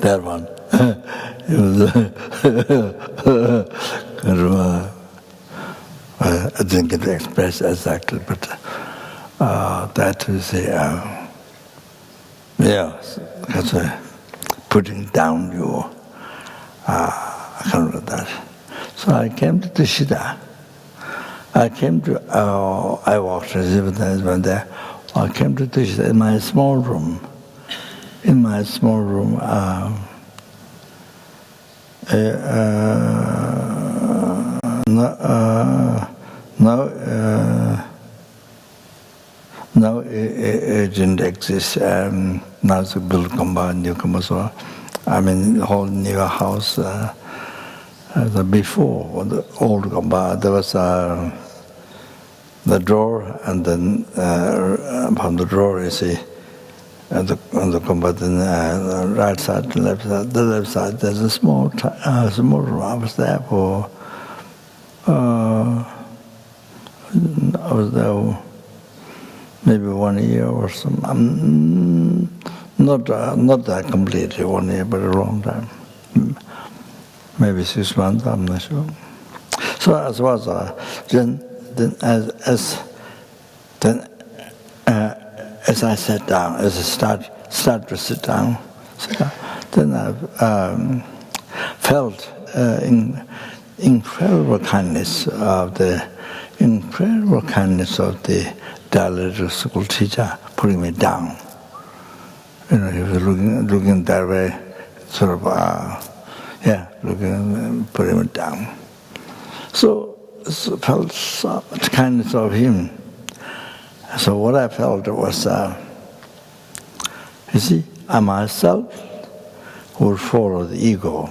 That one. It was, I didn't get to express exactly, but that is that's putting down your, I can't remember that. So I came to Tishida. I walked as if I went there. I came to Tishida in my small room. Now it didn't exist. Now it's a built compound, newcomer. So I mean, the whole new house. Before the old compound, there was the door, and then from the door, you see, on the compound, the right side, the left side. The left side, there's a small room. I was there for. I was there maybe 1 year or something. Not that completely 1 year, but a long time. Maybe 6 months. I'm not sure. So as was as I sat down, as I start to sit down, then I felt incredible kindness of the dialectical school teacher putting me down. He was looking that way, sort of, putting me down. So felt so much kindness of him. So what I felt was, you see, I myself would follow the ego.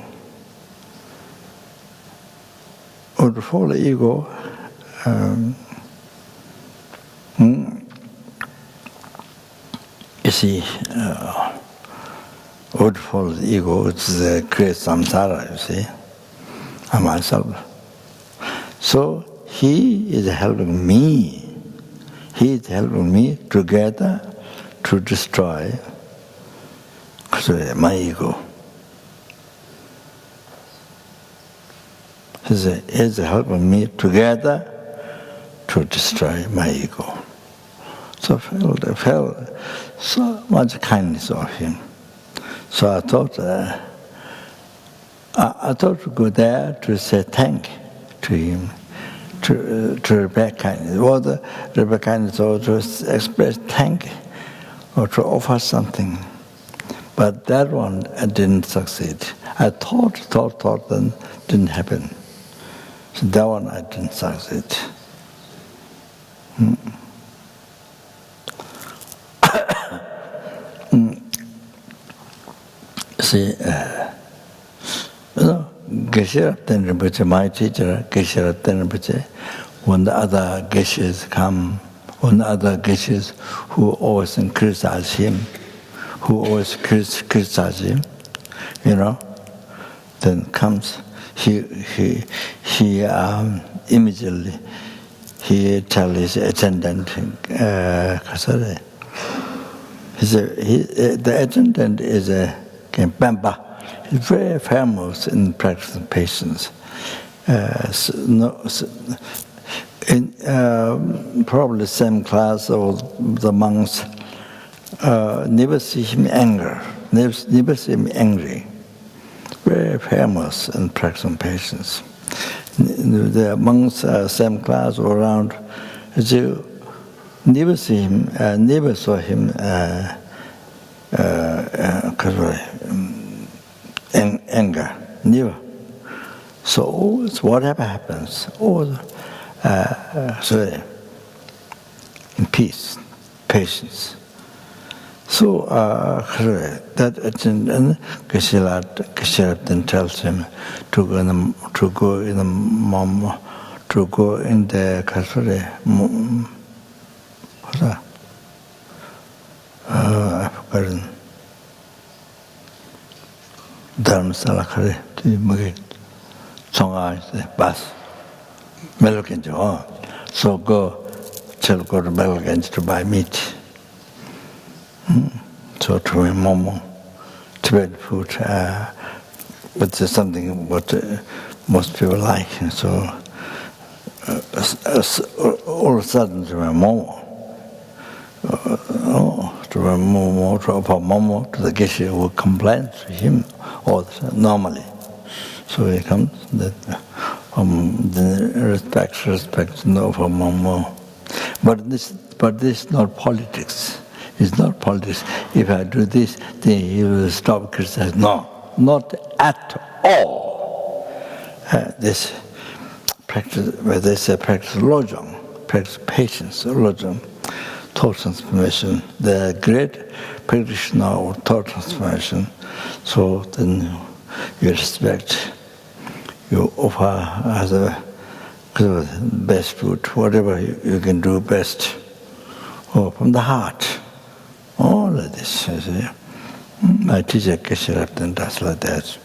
You see, would follow the ego, which creates samsara, you see, and myself. So he is helping me. He is helping me together to destroy my ego. He's helping me together to destroy my ego. So I felt so much kindness of him. So I thought to go there to say thank to him, to repay kindness, or to repay kindness, or to express thank, or to offer something. But that one I didn't succeed. I thought, then didn't happen. So that one I didn't succeed. See, Geshe Rinpoche, my teacher, Geshe Rinpoche, when the other Geshes come, when the other Geshes who always criticize him, then comes, he immediately, he tells his attendant, the attendant is a Pampa. He's very famous in practicing patience. In probably the same class of the monks, never see him angry. Never see him angry. Very famous in practicing patience. The monks, same class or around, you never see him. Never saw him. Anger, never. So always, whatever happens, always, in peace, patience. So that attendant, Geshe then tells him to go in the karen dharamsala kare ti mugi songa bas melokenjo so go tell go to Melokenjo to buy meat. So to momo Tibetan food, but there's something what most people like. So all of a sudden to momo. To Momo, to the geshe who complains to him all the time, normally. So he comes, that respect, no for Momo. But this is not politics. It's not politics. If I do this, then he will stop criticizing. No, not at all. This practice, where they say practice lojong, practice patience, lojong. Thought transformation, the great practitioner of thought transformation. So then you respect, you offer as a best food, whatever you can do best, or from the heart. All of this, you see. My teacher Keshe does like that.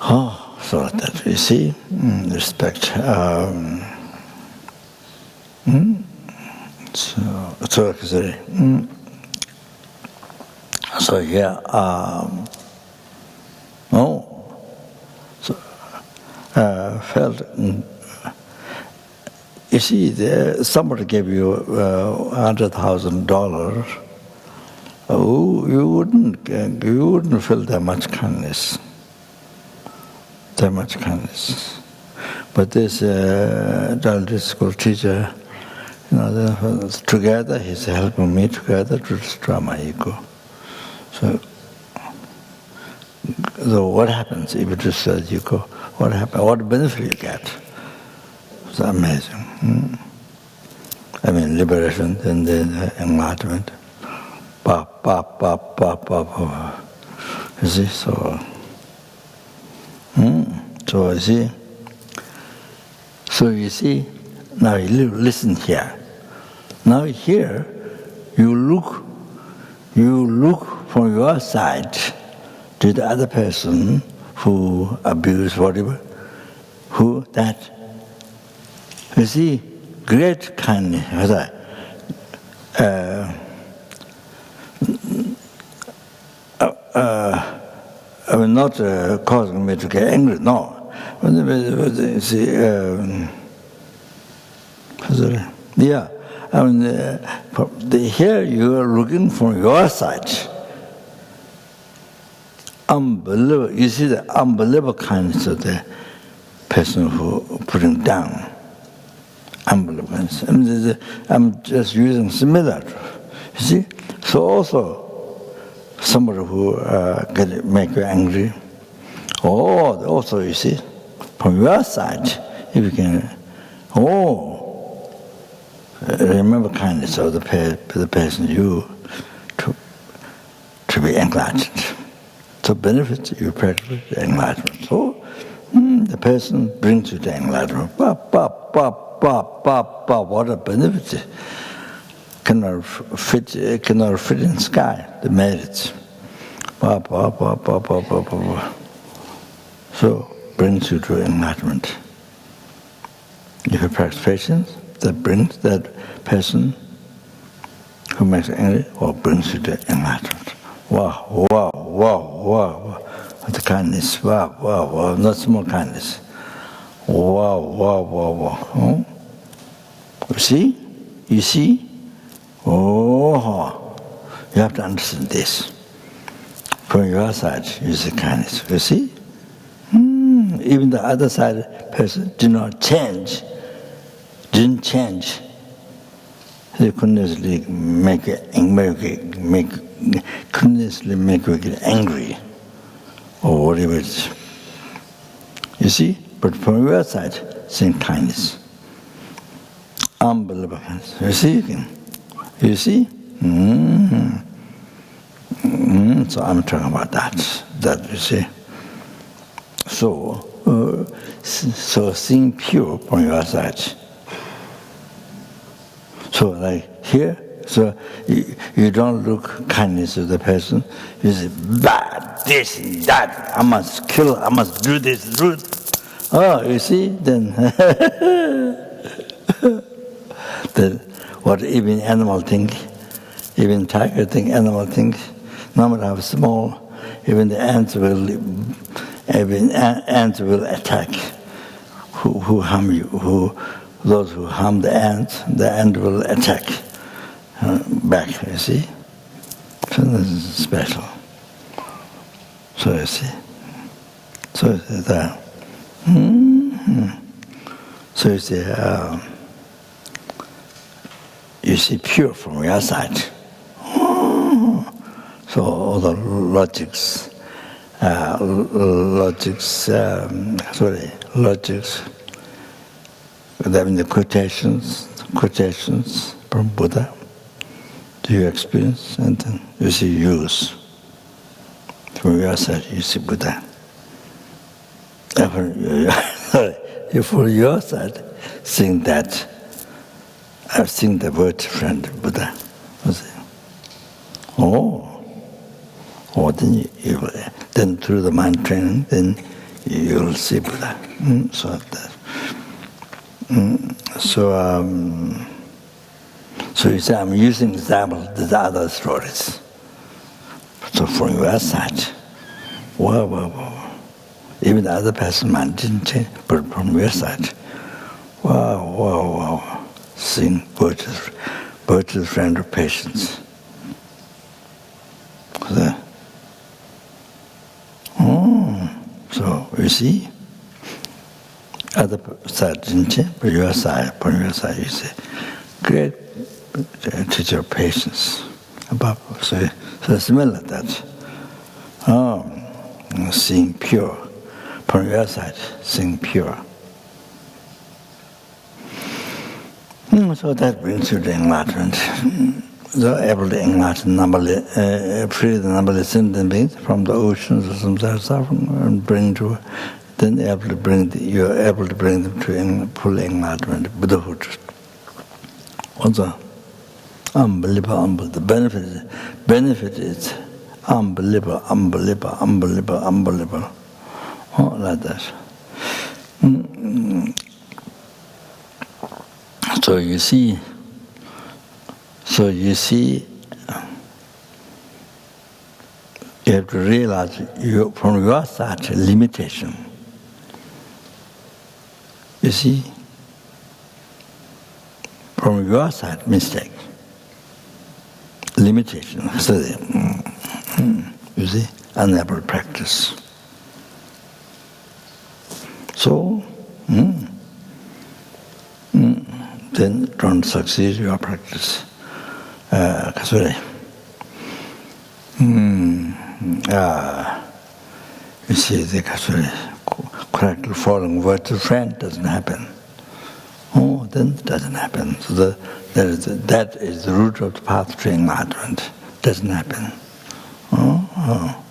Oh, so like that, you see, respect. So here, felt. You see, somebody gave you $100,000. You wouldn't feel that much kindness. That much kindness. But this Dorje school teacher. Together, he's helping me together to destroy my ego. So what happens if you destroy the ego? What happens? What benefit you get? It's amazing. I mean, liberation and then enlightenment. You see, so you see. So you see, now you listen here. Now here, you look from your side to the other person who abused whatever, who that. You see, great kindness. I mean, not causing me to get angry. No. See, yeah. I mean, here you are looking from your side. Unbelievable. You see the unbelievable kindness of the person who put him down. Unbelievable. I mean, I'm just using similar. You see? So also, somebody who can make you angry. Oh, also, you see, from your side, if you can, remember kindness of the person you to be enlightened. So benefits you practice enlightenment. So the person brings you to enlightenment. What a benefit! Cannot fit in sky. The merits. So brings you to enlightenment. If you practice patience, that brings that person who makes you angry or brings you to enlightenment. Wow. What the kindness. Wow. Not small kindness. Wow. You see? Oh, you have to understand this. From your side, you see kindness. You see? Even the other side person didn't change. They continuously make you get angry, or whatever it is. You see? But from your side, same kindness. Unbelievable kindness. You see? You see? So I'm talking about that you see. So seeing pure from your side. So like here, So you don't look kindness to the person. You say, bad, this, that, I must kill, I must do this, do it. Oh, you see, then, then what even animal think, even tiger think, animal think, no matter how small, even the ants will attack who harm you, those who harm the ant will attack back, you see. So this is special. So you see. So that. So you see pure from your side. So all the logics, having the quotations from Buddha. Do you experience? And then you see use. From your side, you see Buddha. You from your side, seeing that. I've seen the word friend Buddha. Then through the mind training, then you will see Buddha. So you say, I'm using example, the other stories. So from your side, wow. Even the other person mind didn't change, but from your side, wow. Seeing virtuous friend of patience. So you see, other side didn't change, but your side, from your side, you say, great teacher of patience. So similar like that. Seeing pure. From your side, seeing pure. So that brings you to enlightenment. So able to enlighten free the numberless sentient beings from the oceans of samsara suffering and you're able to bring them to full enlightenment, Buddhahood. Also, unbelievable. The benefit is unbelievable. Like that. So you see, you have to realize from your side limitation. You see, from your side mistake, limitation. So you see, unable to practice. So, then don't succeed your practice. You see, the correctly following virtual friend doesn't happen. Then it doesn't happen. So that is the root of the path to enlightenment. Doesn't happen.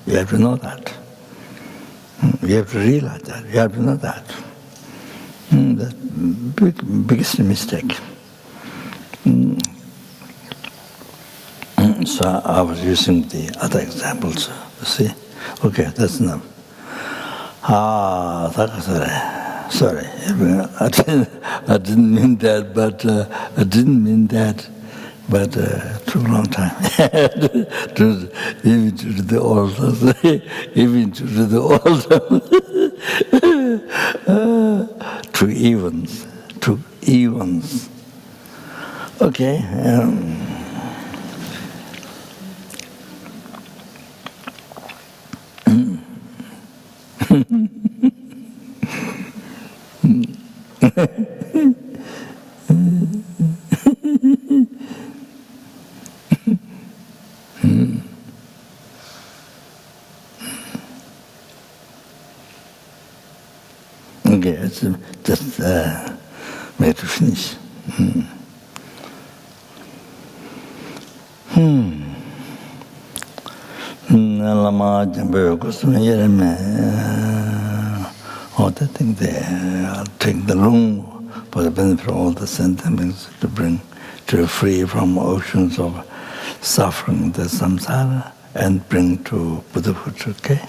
You have to know that. You have to realize that. You have to know that. The biggest mistake. So I was using the other examples. You see? Okay, that's enough. Sorry. I didn't mean that, but took a long time. Even to the altar. Took evens. Okay. Okay, it's just made to finish. Lama Jambu Kusumi all the things there. I'll take the room for the benefit of all the sentiments to bring to free from oceans of suffering, the samsara, and bring to Buddhahood, okay?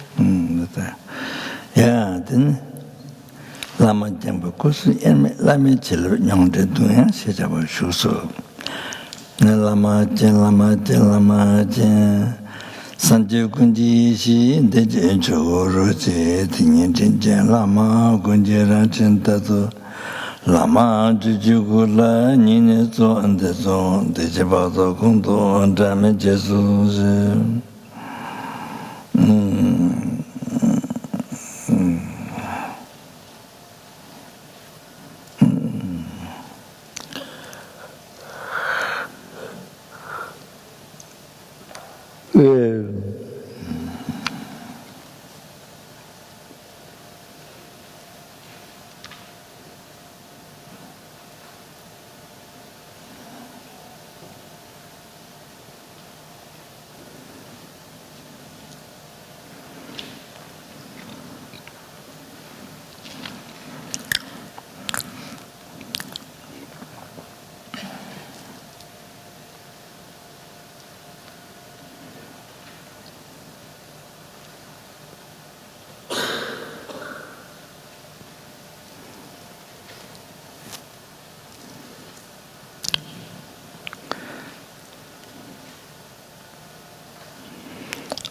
Yeah, then Lama Jamba Kusu, Lama Chil, Young Dunya, Sijaba Shusu. Lama Jen, Sanju Kunji, she, the Jencho, Tinyan Jen, Lama, Kunjera Chentato, Lama, Jujugula, Ninezo, and the zone, the Jabato Kundo, and Dame Jesus.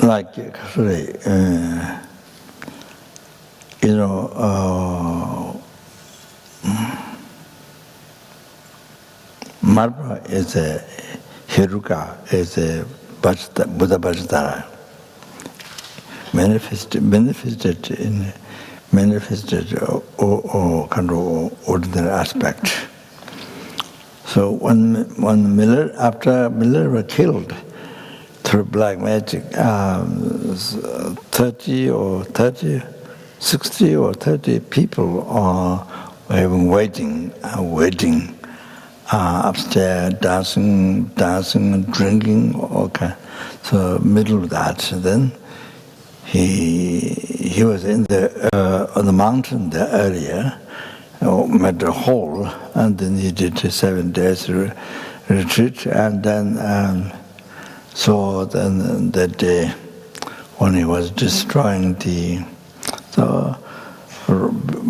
Like, Marpa is a Hiruka, is a Buddha Vajradhara, manifested or kind of ordinary aspect. So when Miller, after Miller were killed through black magic, 60 or 30 people were waiting upstairs, dancing and drinking. Okay, so middle of that, then he was in on the mountain there earlier, met a hall, and then he did a 7 days retreat, and then so then that day when he was destroying the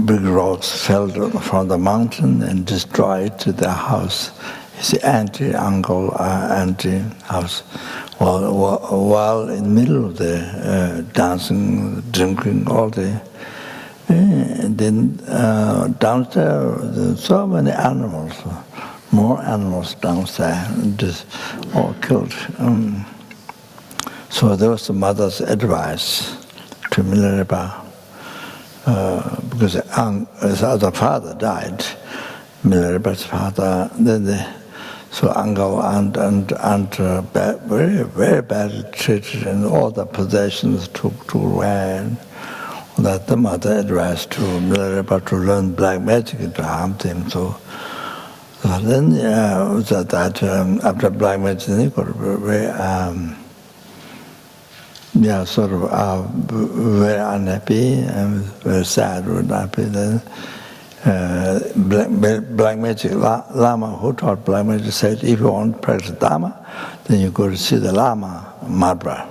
big rocks fell from the mountain and destroyed the house, his uncle house. While in the middle of the dancing, drinking all day, and then downstairs, so many animals, more animals downstairs, just all killed. So there was the mother's advice to Milarepa, because his other father died, Milarepa's father. So uncle and very, very badly treated, and all the possessions took away. That the mother advised to Milarepa to learn black magic to harm them. So then, after black magic, they got very, sort of very unhappy and very sad and unhappy. Then black magic Lama who taught black magic said, if you want to practice Dharma, then you go to see the Lama Marpa.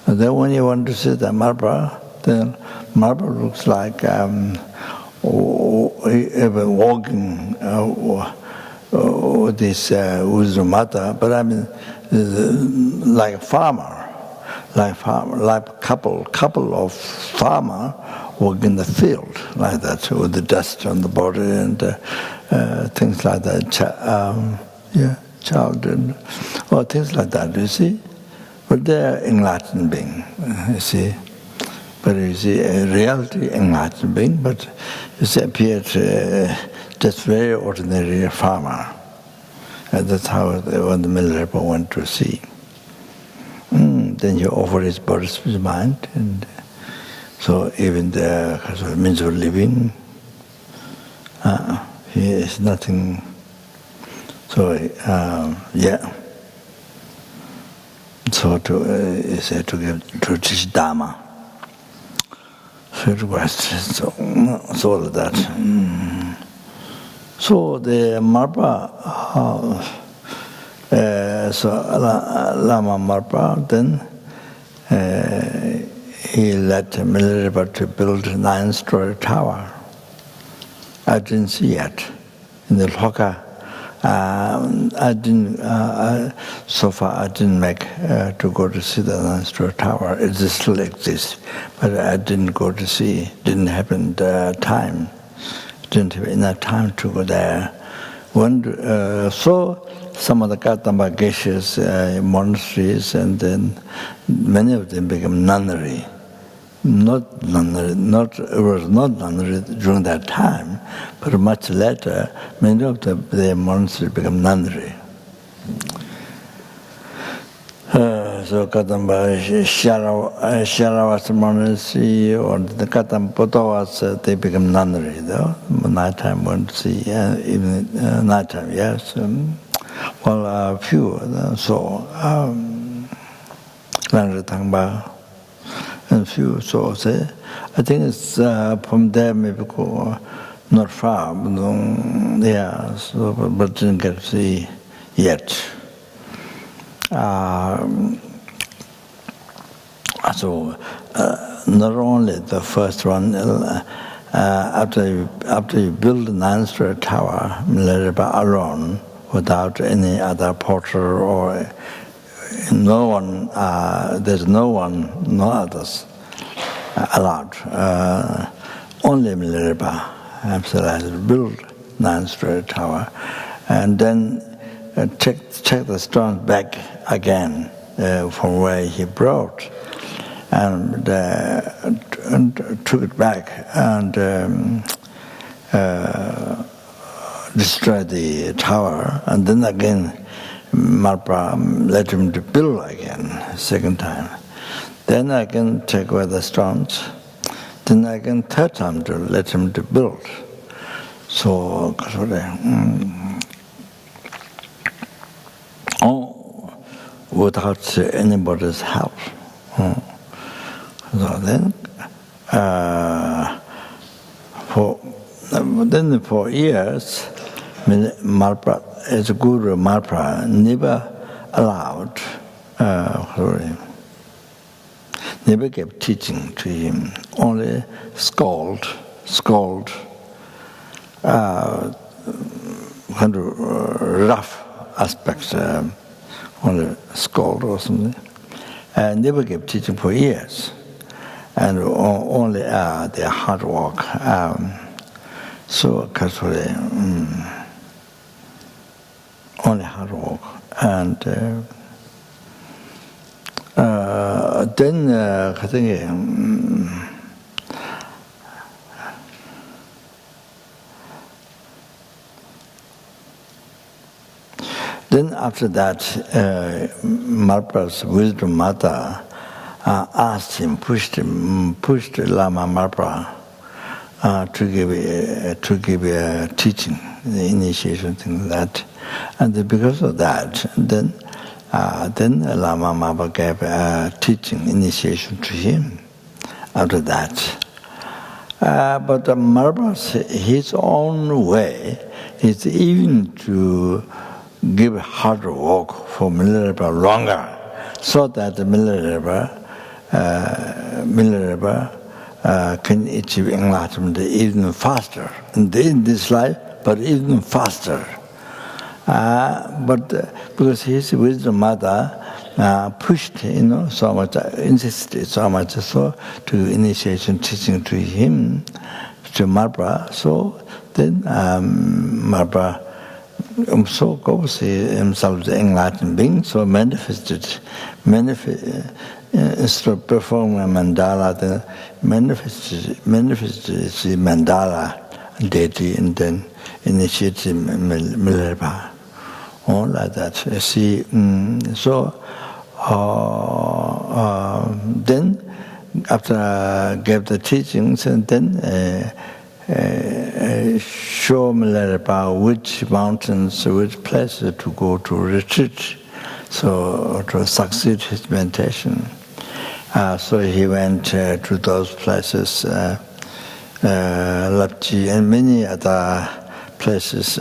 And then when you want to see the Marpa, then Marpa looks like walking with this Uzumata, but I mean like a farmer, like a couple of farmer walk in the field like that, with the dust on the body and things like that, child or things like that, you see. But they're enlightened being, you see. But you see, a reality enlightened being, but you see, appeared just very ordinary farmer. And that's how when the Milarepa went to see. Then he offered his body, his mind, and so even the means of living, he is nothing. So so to teach Dharma. So it was so all of that. So the Marpa So Lama Marpa then he led Milarepa to build a 9-story tower. I didn't see it in the Loka. So far I didn't make to go to see the 9-story tower. It still exists, but I didn't go to see. Didn't have time. Didn't have enough time to go there. So some of the Katamba geishas, monasteries, and then many of them became nunnery. It was not nunnery during that time, but much later, many of the monasteries became nunnery. So Katamba Sharavas monastery or the Katamba Potawas, they became nunnery though. Nighttime went to see, even nighttime, yes. Well, a few, so Nangri Tangba and few, so say. I think it's from there maybe go not far, but yeah, so, but didn't get to see yet. So not only the first one, after you build a 9-story tower, Milarepa alone, without any other porter or no one, there's no others allowed. Only Milarepa absolutely build 9-story tower, and then check the stones back again from where he brought, and took it back and destroyed the tower, and then again Marpa let him to build again, second time. Then I can take away the stones, then I can third time to let him to build. So without anybody's help. So then, for years, Marpa, as Guru Marpa, never allowed, never gave teaching to him, only scold, kind of rough aspects, only scold or something, and never gave teaching for years, and only their hard work. So casually, only hard work, and then I think. Then after that, Marpa's wisdom mother asked him, pushed Lama Marpa to give a teaching, the initiation, things like that. And because of that, then Lama Marpa gave a teaching, initiation to him after that. But Marpa's his own way is even to give hard work for Milarepa longer, so that the Milarepa can achieve enlightenment even faster in this life, but even faster. But because his wisdom mother pushed, so much, insisted so much, so to initiation teaching to him, to Marpa. So then Marpa so goes himself the enlightened being, so instead of performing a mandala, then manifested the mandala deity, and then initiated Milarepa, all like that. You see, so then after gave the teachings, and then show Milarepa which mountains, which places to go to retreat, so to succeed his meditation. So he went to those places, Lapchi and many other places,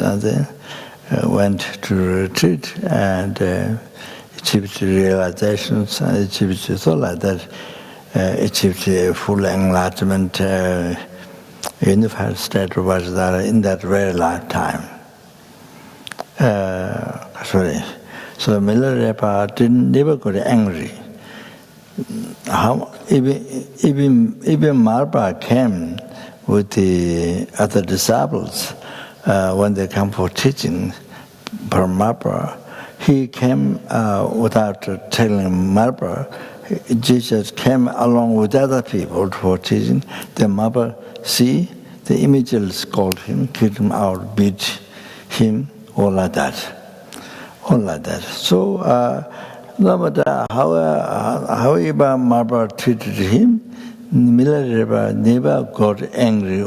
went to retreat and achieved realizations, achieved so like that, achieved full enlightenment, unified state of Vajradhara in that very lifetime. So Milarepa never got angry. Even Marpa came with the other disciples when they come for teaching from Marpa. He came without telling Marpa. Jesus came along with other people for teaching. The Marpa see, the immediately scolded him, kicked him out, beat him, all like that. So, no matter however Marpa treated him, Milarepa never got angry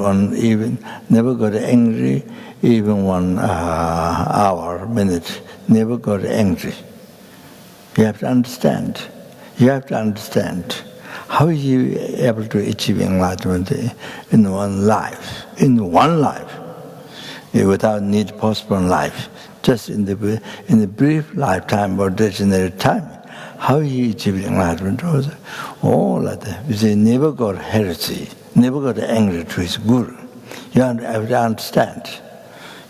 even 1 hour, minute, never got angry. You have to understand. How is he able to achieve enlightenment in one life? Without need to postpone life, just in the brief lifetime or degenerate time. How he achieved enlightenment was all like that. You see, never got heresy, never got angry to his guru. You have to understand.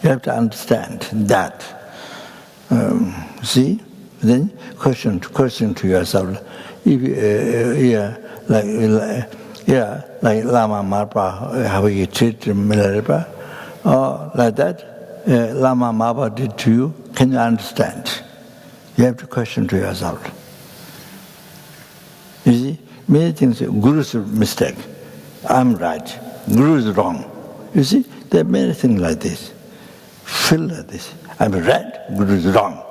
You have to understand that. See? Then question to yourself. If like Lama Marpa, how you treat Milarepa, or like that, Lama Marpa did to you, can you understand? You have to question to yourself. You see, many things, Guru's mistake, I'm right, Guru is wrong. You see, there are many things like this. Feel like this. I'm right, Guru is wrong.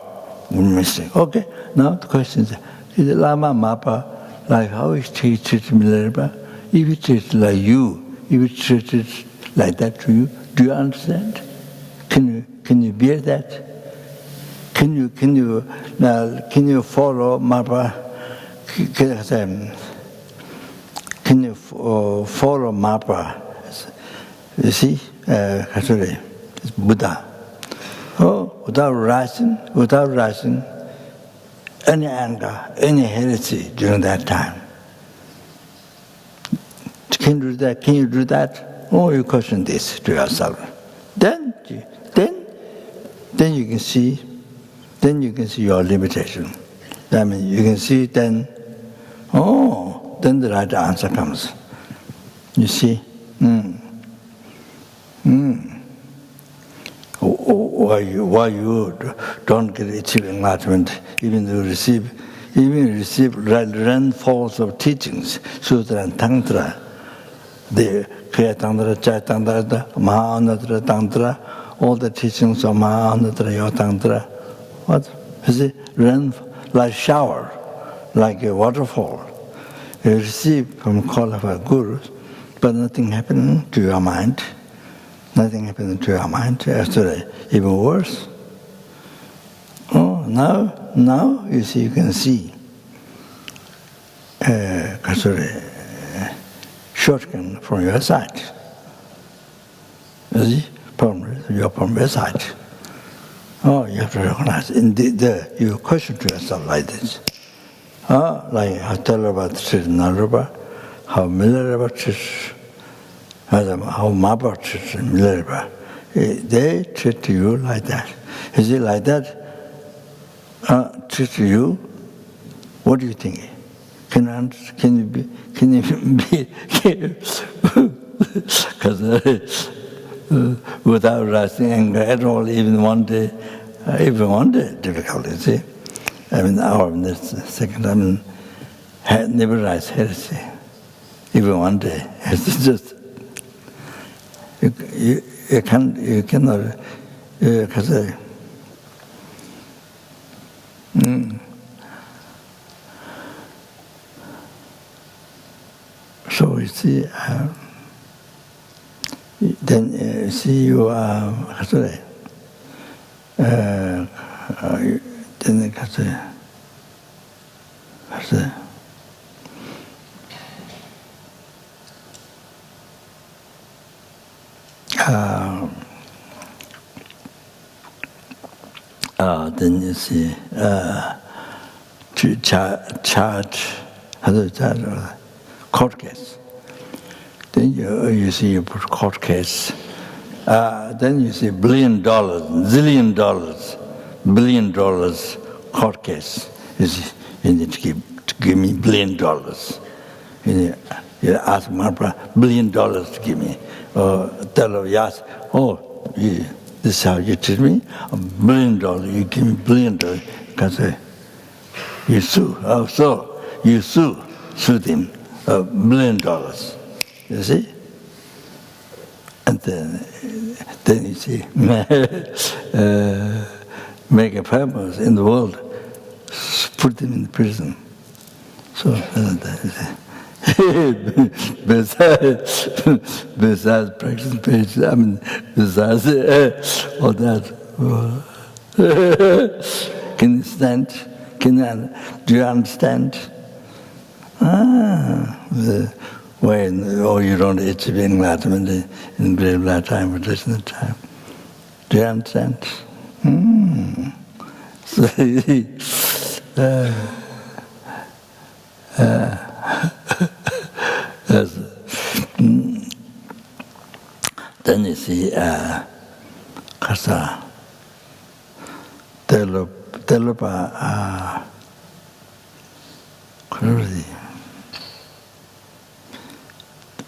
Mistake. Okay, now the question is Lama Marpa, like how he treated Milarepa? If he treated like you, if he treated like that to you, do you understand? Can you bear that? Can you follow Marpa? Can you follow Marpa? You see, it's Buddha. Oh, without rising, any anger, any heresy during that time. Can you do that? Oh, you question this to yourself. Then you can see your limitation. I mean, you can see then the right answer comes. You see? Why you don't get achieve enlightenment, even receive rainfalls of teachings, Sutra and Tantra, the Kriya Tantra, Chai Tantra, Mahanatra Tantra, all the teachings of Mahanatra, Yoga Tantra. What? You see, rain like shower, like a waterfall. You receive from call of a guru, but nothing happening to your mind. Nothing happened to your mind. Yesterday, even worse. Oh, now you see, you can see. Shortcut from your side. You see, from your side. Oh, you have to recognize. Indeed, you question to yourself like this. Like I tell about Narupa, how Milarepa treats. How Marpa treats Milarepa. They treat you like that. Is it like that? Treat you? What do you think? Can you be? Because without rising anger at all, even one day, difficult. You see, I mean, our second time never rise heresy. Even one day, it's just. You cannot, because so you see, then you see you are, then Then you see charge, how do you charge? Court case. Then you see you put court case. Then you see $1 billion, zillion dollars, $1 billion court case. You see, you need to give me $1 billion. You ask Maharprabhu, $1 billion to give me. Or tell her, yes, this is how you treat me? $1 billion, you give me $1 billion. Because you sue. Oh, so you sued him $1 billion. You see? And then you see, make a famous in the world, put him in prison. So, besides practice page, besides all that. Can you stand? Do you understand? When you don't achieve enlightenment in very bad time, but there's no time. Do you understand? So, then you see, Kasa, Telupa,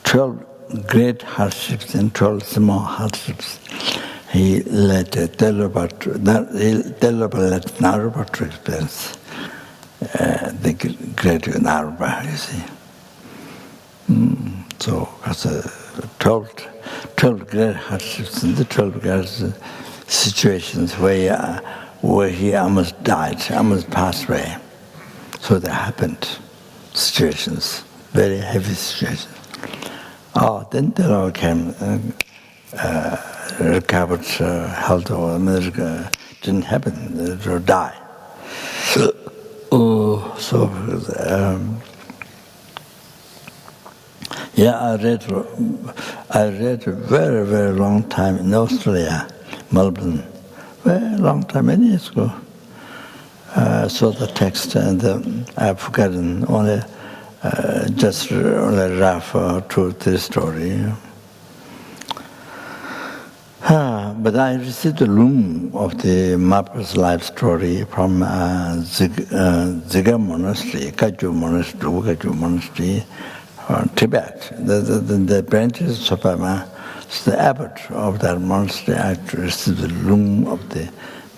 12 great hardships and 12 small hardships. He let Telupa let Narupa to experience the great Narupa, you see. So, that's 12 great hardships and the 12 great situations where he almost died, almost passed away. So that happened, situations, very heavy situations. Then the Lord came, recovered health, or didn't happen, or die. I read a very, very long time in Australia, Melbourne, very long time, many years ago. Saw the text and I've forgotten only just only rough 2 or 3 story. But I received the loom of the Mahaprabhu's life story from Ziga Monastery, Kaju Monastery, Tibet. The branches of the abbot of that monastery actually received the loom of the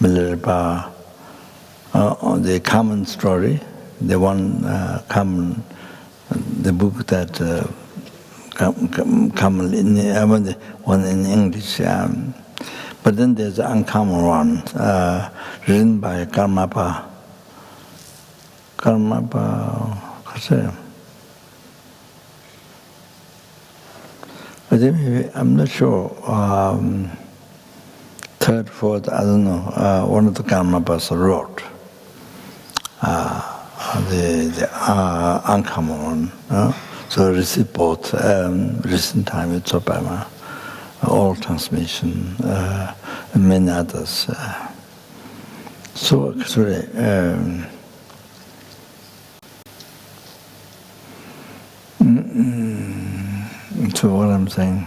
Milarepa, the common story, the one common, the book that common in the one in English. But then there's an uncommon one written by Karmapa. I'm not sure. 3rd, 4th, I don't know. One of the Karmapas wrote the uncommon one. So receive both. Recent time it's Obama, all transmission, and many others. So actually, so what I'm saying,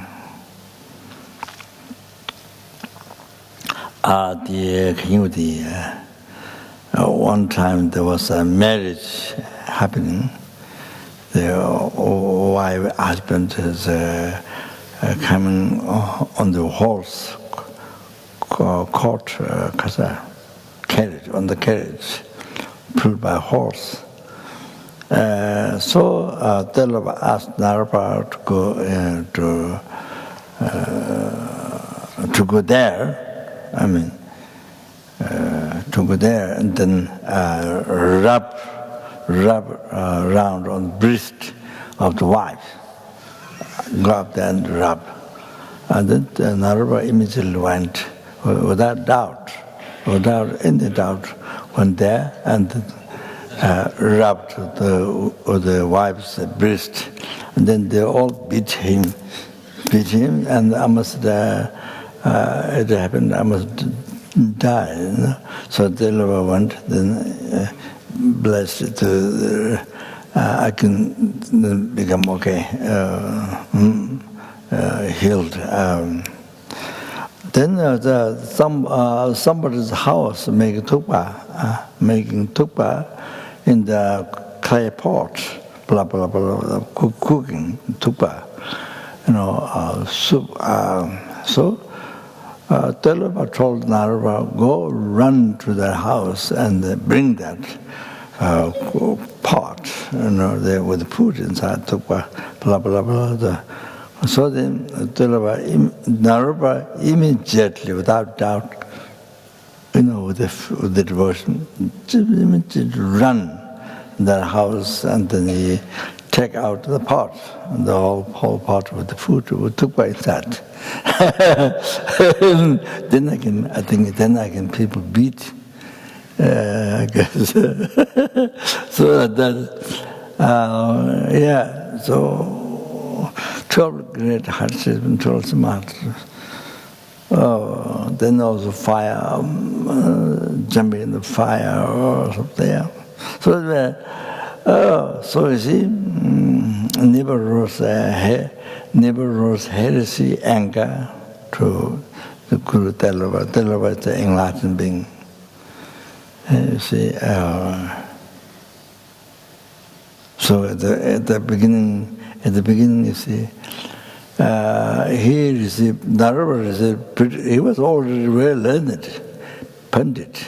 one time there was a marriage happening. The wife, husband is coming on the horse, carriage, on the carriage, pulled by a horse. So Telupa asked Narupa to go there. To go there and then rub around on the breast of the wife, grab and rub. And then Narupa immediately went, without any doubt, went there and rubbed the wife's breast. And then they all beat him, and almost it happened almost died. You know? So Delava went, then blessed to, I can then become okay, healed. Then somebody's house making tukpa in the clay pot, blah blah blah, cooking tukpa, soup. So Delava told Narava, go run to their house and bring that pot, there with food inside, tukpa, blah blah blah. So then Narava immediately, without doubt, with the devotion, immediately run their house, and then he take out the pot, the whole pot with the food, took by that. Then I think people beat, I guess. So so 12 great hardships and 12 smarts. Then also fire, jumping in the fire or something. So you see, never rose heresy, anger to the Guru Delava. Delava is the enlightened being. You see, so at the beginning, you see, he received, Narava received, he was already very learned, Pandit,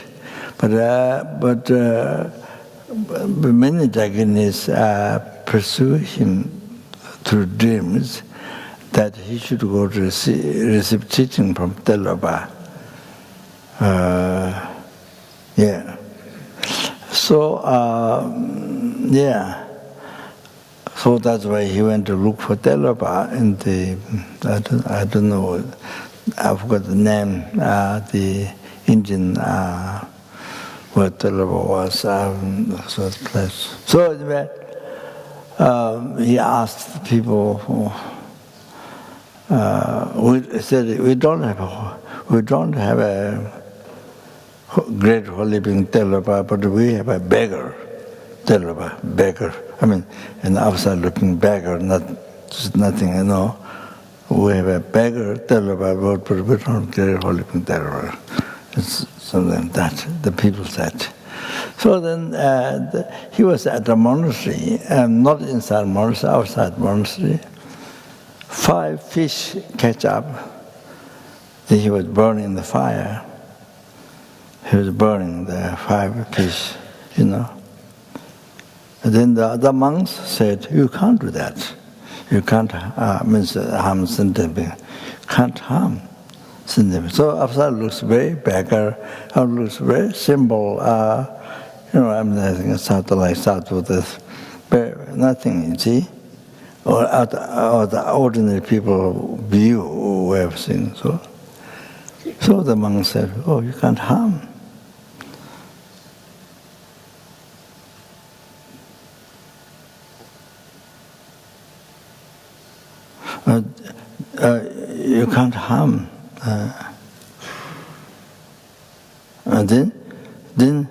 but many Jaganniths pursue him through dreams that he should go to receive teaching from Delava. So, so that's why he went to look for Delava in the, I don't know, I forgot the name, the Indian, where Delava was, place. So anyway, he asked the people, we said, we don't have a great holy being Delava, but we have a beggar, Delava, beggar. I mean, an outside looking beggar, just nothing, We have a beggar, Delava, but we don't have great holy being Delava. It's something like that, the people said. So then he was at the monastery, not inside monastery, outside monastery. 5 fish catch up. Then he was burning the fire. He was burning the 5 fish, And then the other monks said, you can't do that. You can't harm Sindhi. Can't harm Sindhi. So Afar looks very beggar, looks very simple. I think it's start with this, but nothing, you see. Or the ordinary people view way of seeing. So the monk said, oh, you can't harm. You can't harm. And then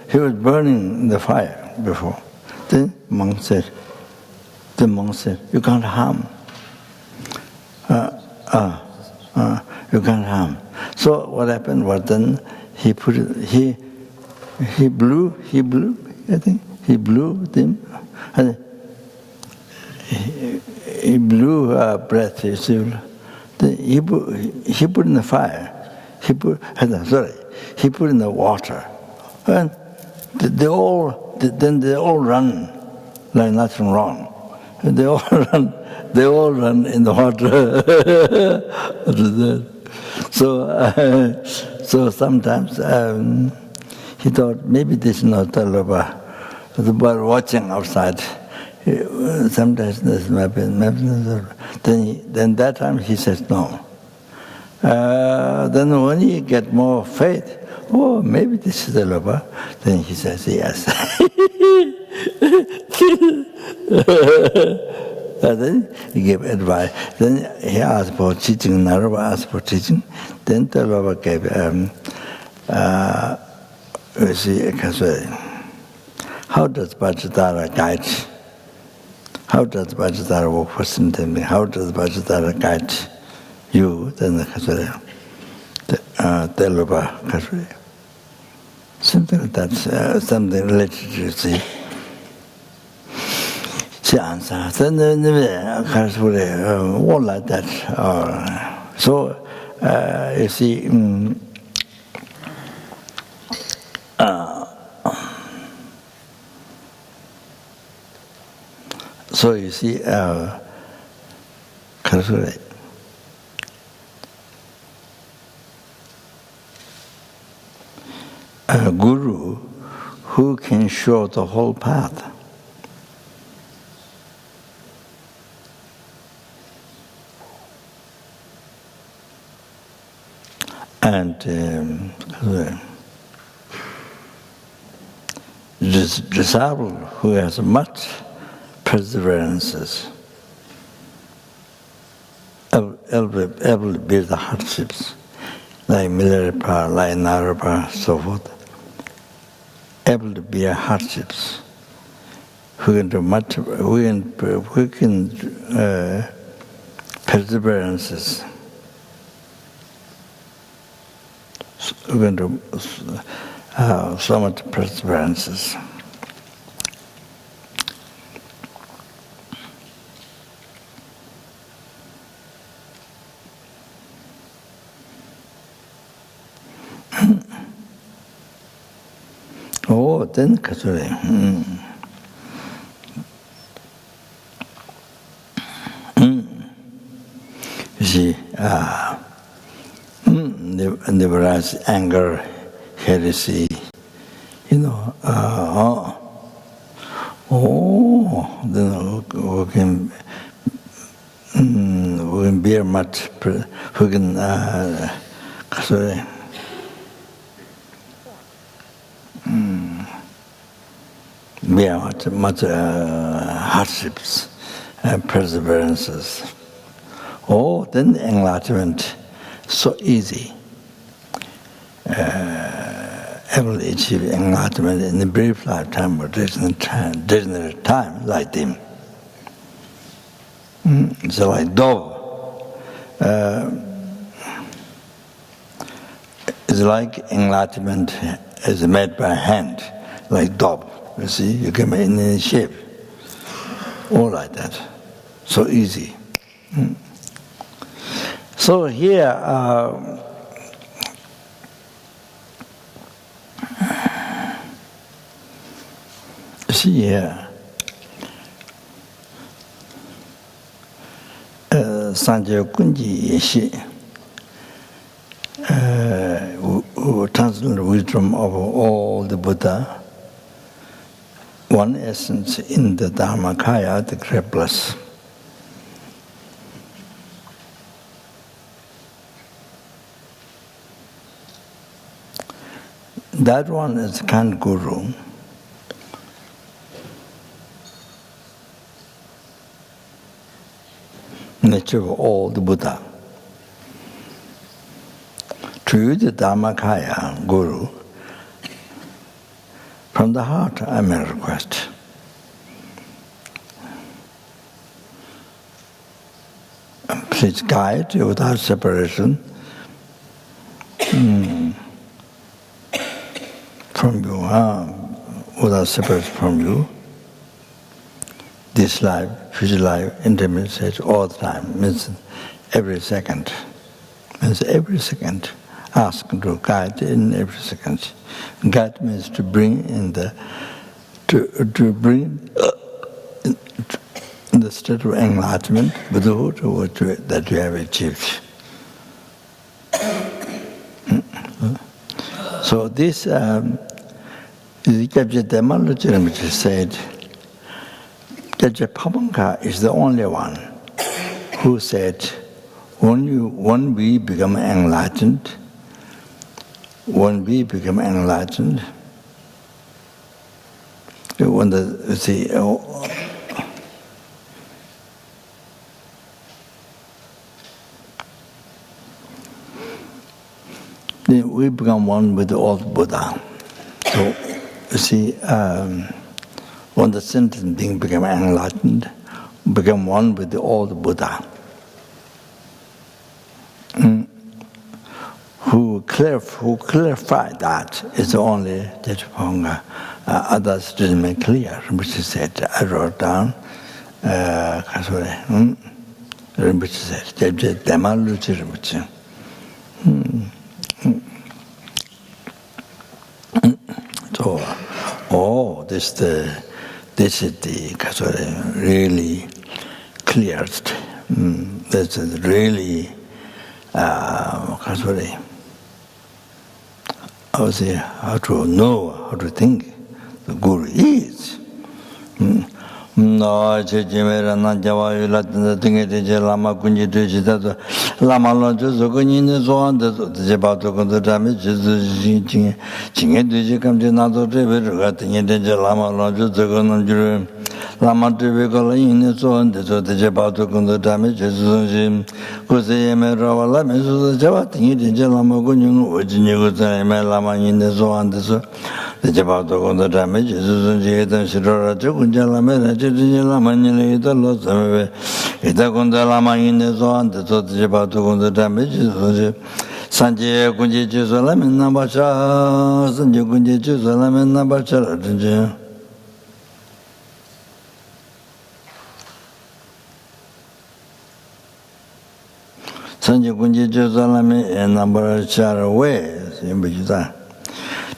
he was burning the fire before. Then the monk said, you can't harm. You can't harm. So what happened was then he blew, I think, he blew them. And he blew breath, you see. He put in the fire. He put in the water. And they all run like nothing wrong. They all run in the water. So sometimes he thought maybe this is not Delava. But watching outside, sometimes this might be. Then that time he says no. Then when he get more faith, oh, maybe this is Delava. Then he says yes. Then he gave advice. Then he asked for teaching. Narava asked for teaching. Then Delava gave you see, how does Vajradhara guide? How does Vajradhara work for symptoms? How does Vajradhara guide you? Then the Luba Kasuri. Something that's something related to see. She answers. Then Kasuri, all like that. So you see. So you see, Kasuri. A guru who can show the whole path. And disciple who has much perseverances, able to bear the hardships, like Milarepa, like Narepa, so forth, able to bear hardships, who can do much, who can perseverances, who can do so much perseverances. Oh, then Kasuri. You see, liberalize anger, heresy, then we can bear much, we can, Kasuri. Bear much hardships and perseverances. Oh, then enlightenment, so easy. Able to achieve enlightenment in a brief lifetime or ordinary time like them. It's like dove. It's like enlightenment is made by hand, like dove. You see, you can make any shape. All like that. So easy. So here, see here, Sanjaya Kunji Yeshi, who translated the wisdom of all the Buddha, one essence in the Dharmakaya, the great bliss. That one is kind guru. Nature of all the Buddha. To you, the Dharmakaya guru, from the heart, I may request. Please guide without separation from you, without separation from you. This life, future life, intimate stage, all the time, means every second. Means every second. Ask to guide in every second. Guide means to bring in to bring in the state of enlightenment, Buddhahood, that you have achieved. So this Rinpoche said, Rinpoche is the only one who said, when we become enlightened, when then we become one with the old Buddha. So, you see, when the sentient being become enlightened, become one with the old Buddha, who clarified that is only Jetapanga. Others didn't make clear, which he said. I wrote down. Rinpoche said, Demaluchi Rinpoche. So, this is the really cleared. This is really how to know, how to think the Guru is. No, Chimera Nanjava, Lama Kunji, Lama Lonjo, Zogunin, so on the Jabato, the damage is Ching, come to another river, Lama Lonjo, Zogun, Lama Tibicola in so on the Jabato, the damage is Jose Mera, the Javatin, Lama Gunung, which you Lama in the so on the Jabato, the damage is Jatan Shidora, Junjala, Lama in the loss of it. Itagunda Lama in the so on the Jabato, the damage is Sanjay Kunji Jusalam and Nabasha, Sanjay Kunji Jusalam and Nabasha. Sanjay Kunji Jusalam and Nabasha ways in Bijita.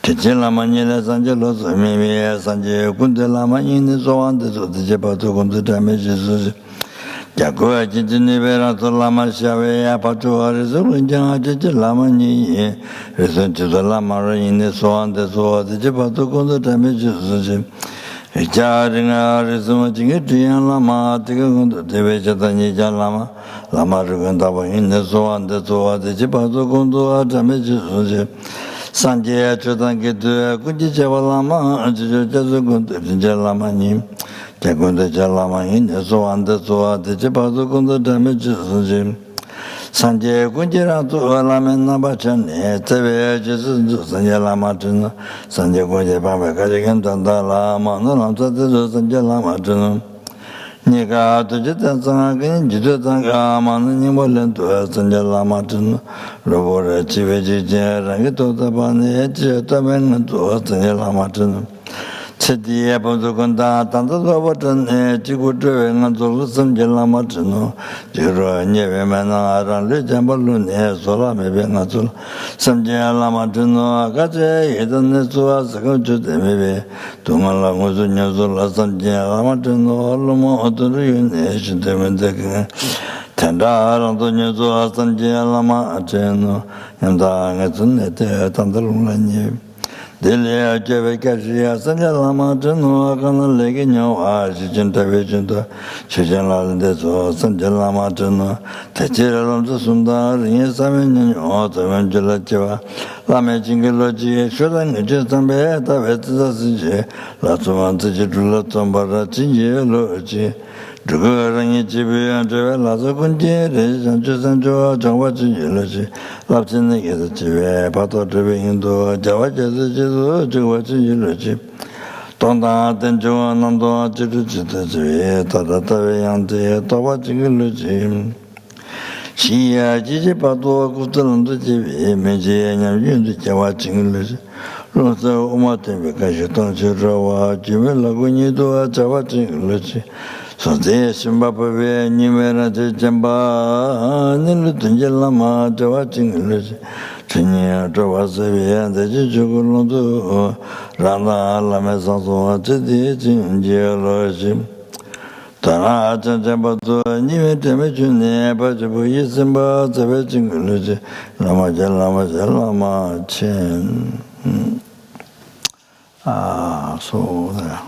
Tijela Manila Sanjalos, maybe Sanjay Kundela in the so on the Jabato, the damages. Jagoa Jinivera to Lama Shave, Apatua, Resolution, Lamani, resent to the Lama in the so on the so the Jabato, the damages. Jarring our resuming it to Lama, taking the Vajradhara Lama, Lama Rugandava in the so on the so the Jabato Gondo damages. Sanjay Chotanki to Kujichava Lama, Jalamani, Jagunda Jalama in the so on the so the Japato damages. Sanjay Kunjira to Alaman Nabachan, Teve Jesus, Sanjay Lamatino, Sanjay Kunjaba, Kajagan Tandala, Mananta, Sanjay Lamatino. Nika to Jitan Jitanga, Mananimal to Sanjay Lamatino, Robert Chiveji, Rangito, the Bani, Taman to Sanjay Lamatino. Chedi Apoconda, Tanto Roberton, Chigutu, and Sanjay Lamatino, Jiro, Nevemana, Jambalun, Sola, maybe not so. Sanjay Lamatino, Agache, Edanesua, Sakoju, maybe, Tumala Muzunozola, Sanjay Lamatino, Lomo, Oturian, Nation, Tenda, Antonio, Sanjay Lama, Acheno, and the Tantalun. Delia Jevekasia, Sanja Lama, Jano, Kana Legino, Ajinta Vijinta, Chijala and Deso, Sanja Lama Jano, Tachira Sundar, Yesamin, Otavangela Java, Lame Jingelogi, Shudan, Jetambe, Tavetasi, Latuman Tijula Tombara, Jingelogi, Dugurangi Jibi and Java, Lazakunji, Sanjo, Java Jingelogi, Lapsin the Jive, Pato Drivindo, Java Jazz. Tonda Tenjo Nando Chiruchita, Tata Yante, Tawa Jingelogi. She Gigi Pato, Kutan to Jivi, Meji, and Yun Java Jingelogi. Rosa Umatin, Kashiton Chirawa, Jimela Gunido, Java Jingelogi. So there, Zimbabwe, Nimera Jamba, Nilutunjalama, Java Jingelogi. Chinya Tawasavia, the Jijugundo, Rana, Lamesaso, Chidi, Jingelogi. Tana Jambatu, Nimetamachune, Pajabu, Yisimba, the Jingelogi, Lama Chen. So there.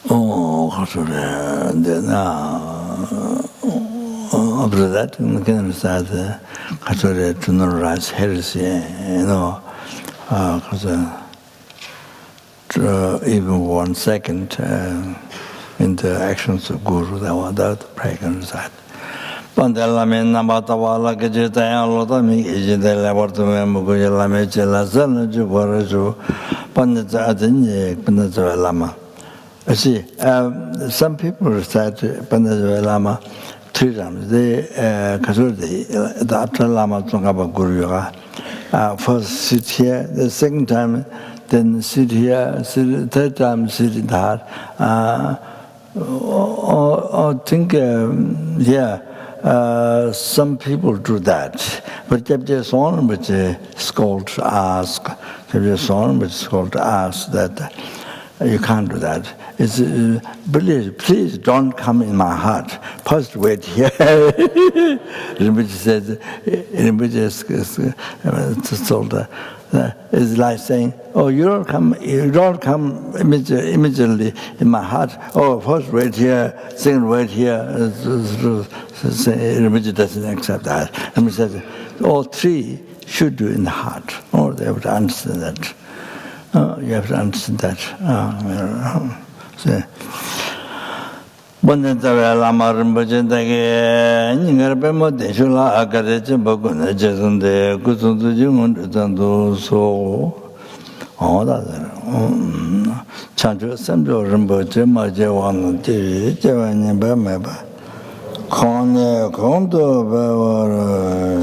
Oh, then after that, we can start to normalize heresy, even 1 second in the actions of Guru, that without prayer and recite. Pandelame Nabatawala Gajitayalotami Ijidelabortame Muguyalame Chelasana Juboraju Pandazadin Panazalama. See, some people recite Panazalama 3 times. They the after Lama Tsongaba Guru first sit here, the second time, then sit here, third time sit in the heart. Or think, some people do that. But Jabja Son, which is called to ask, Jabja Son, which is called to ask that you can't do that. It's, please don't come in my heart. First wait here. Rinpoche says, it's like saying, oh, you don't come immediately in my heart. Oh, first wait here, second wait here. Rinpoche doesn't accept that. Rinpoche says, all three should do in the heart. Oh, they have to understand that. You have to understand that. Bondatara Lama Rinpoche Dage Ningarpemo Deshula Akareche Bakuna Jesande Kusundu Jungun Tandu So Chanchu Samjo Rinpoche Maje Wang Ti Jevani Bameba Kone Kondo Bavara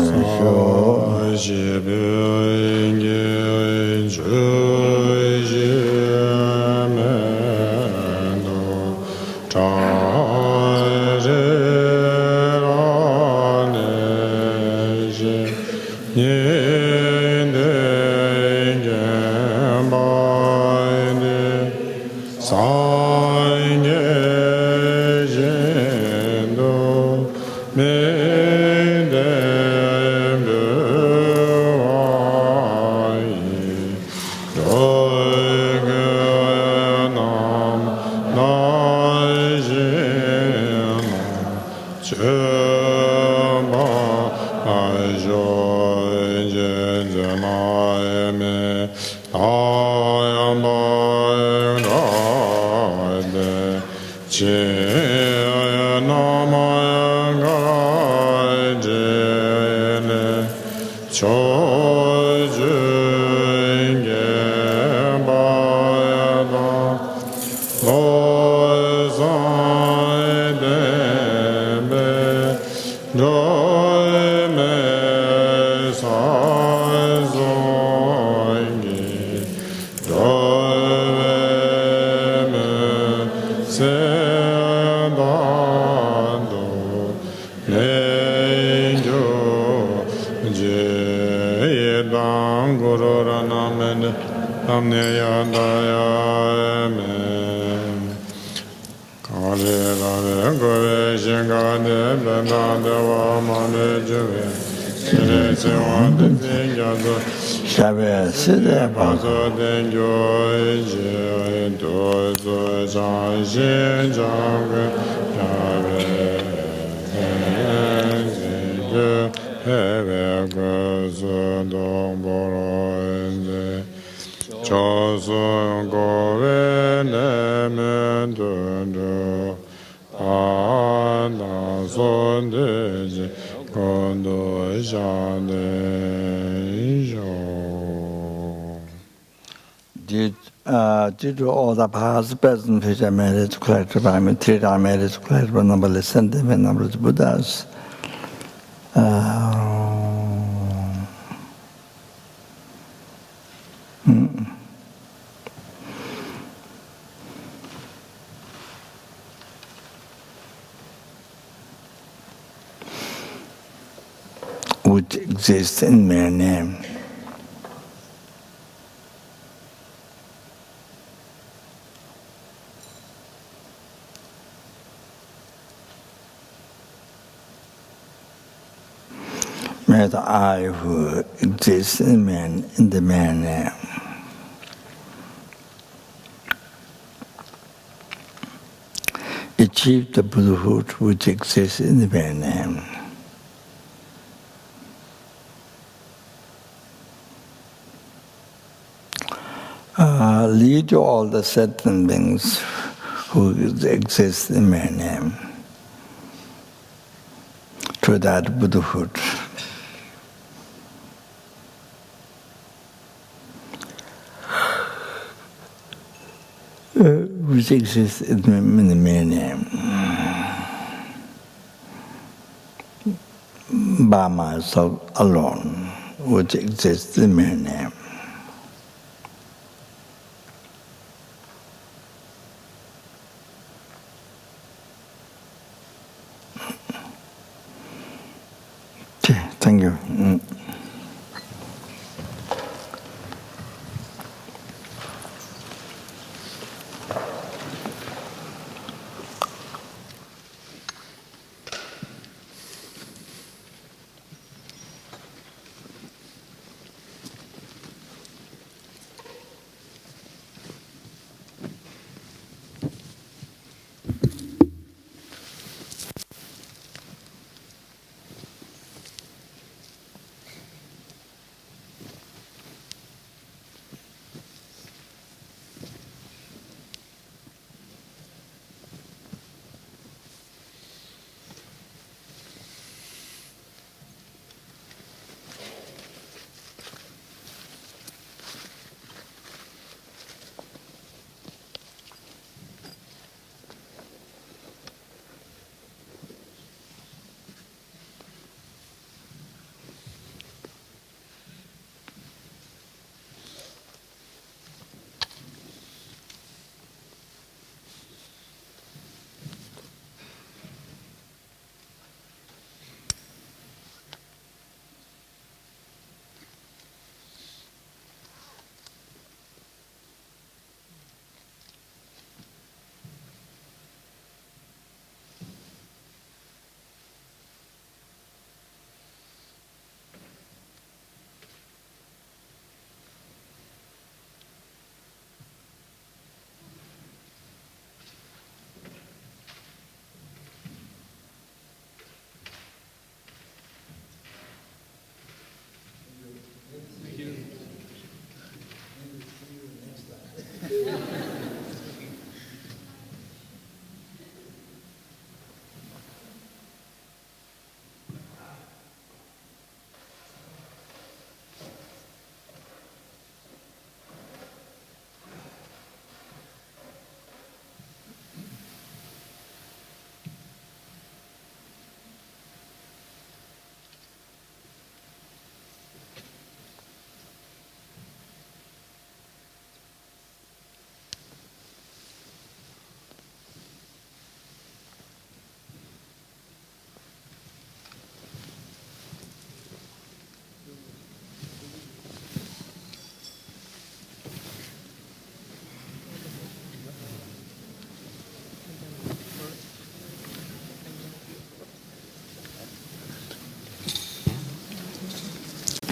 Due to all the past, present, future merits collected by me, 3 times merits collected by numberless sentiment, numberless Buddhas. Which exists in mere name. May the I who exists in man in the mere name achieve the Buddhahood which exists in the mere name. Lead to all the certain beings who exist in mere name to to that Buddhahood. Which exists in the millennium. By myself alone, which exists in the millennium. Okay, thank you.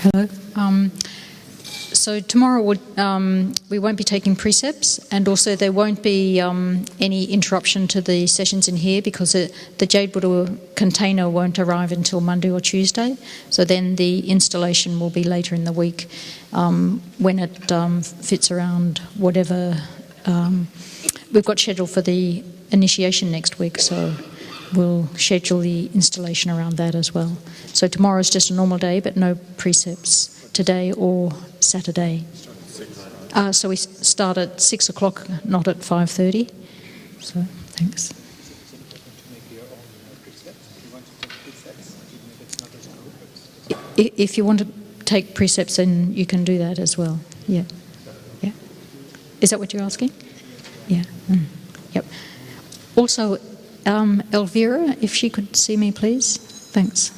Hello. So tomorrow we won't be taking precepts, and also there won't be any interruption to the sessions in here because the Jade Buddha container won't arrive until Monday or Tuesday. So then the installation will be later in the week when it fits around whatever we've got scheduled for the initiation next week. So we'll schedule the installation around that as well. So tomorrow's just a normal day, but no precepts today or Saturday. So we start at 6 o'clock, not at 5:30. So thanks. If you want to take precepts, then you can do that as well. Yeah. Yeah. Is that what you're asking? Yeah. Yep. Also, Elvira, if she could see me, please. Thanks.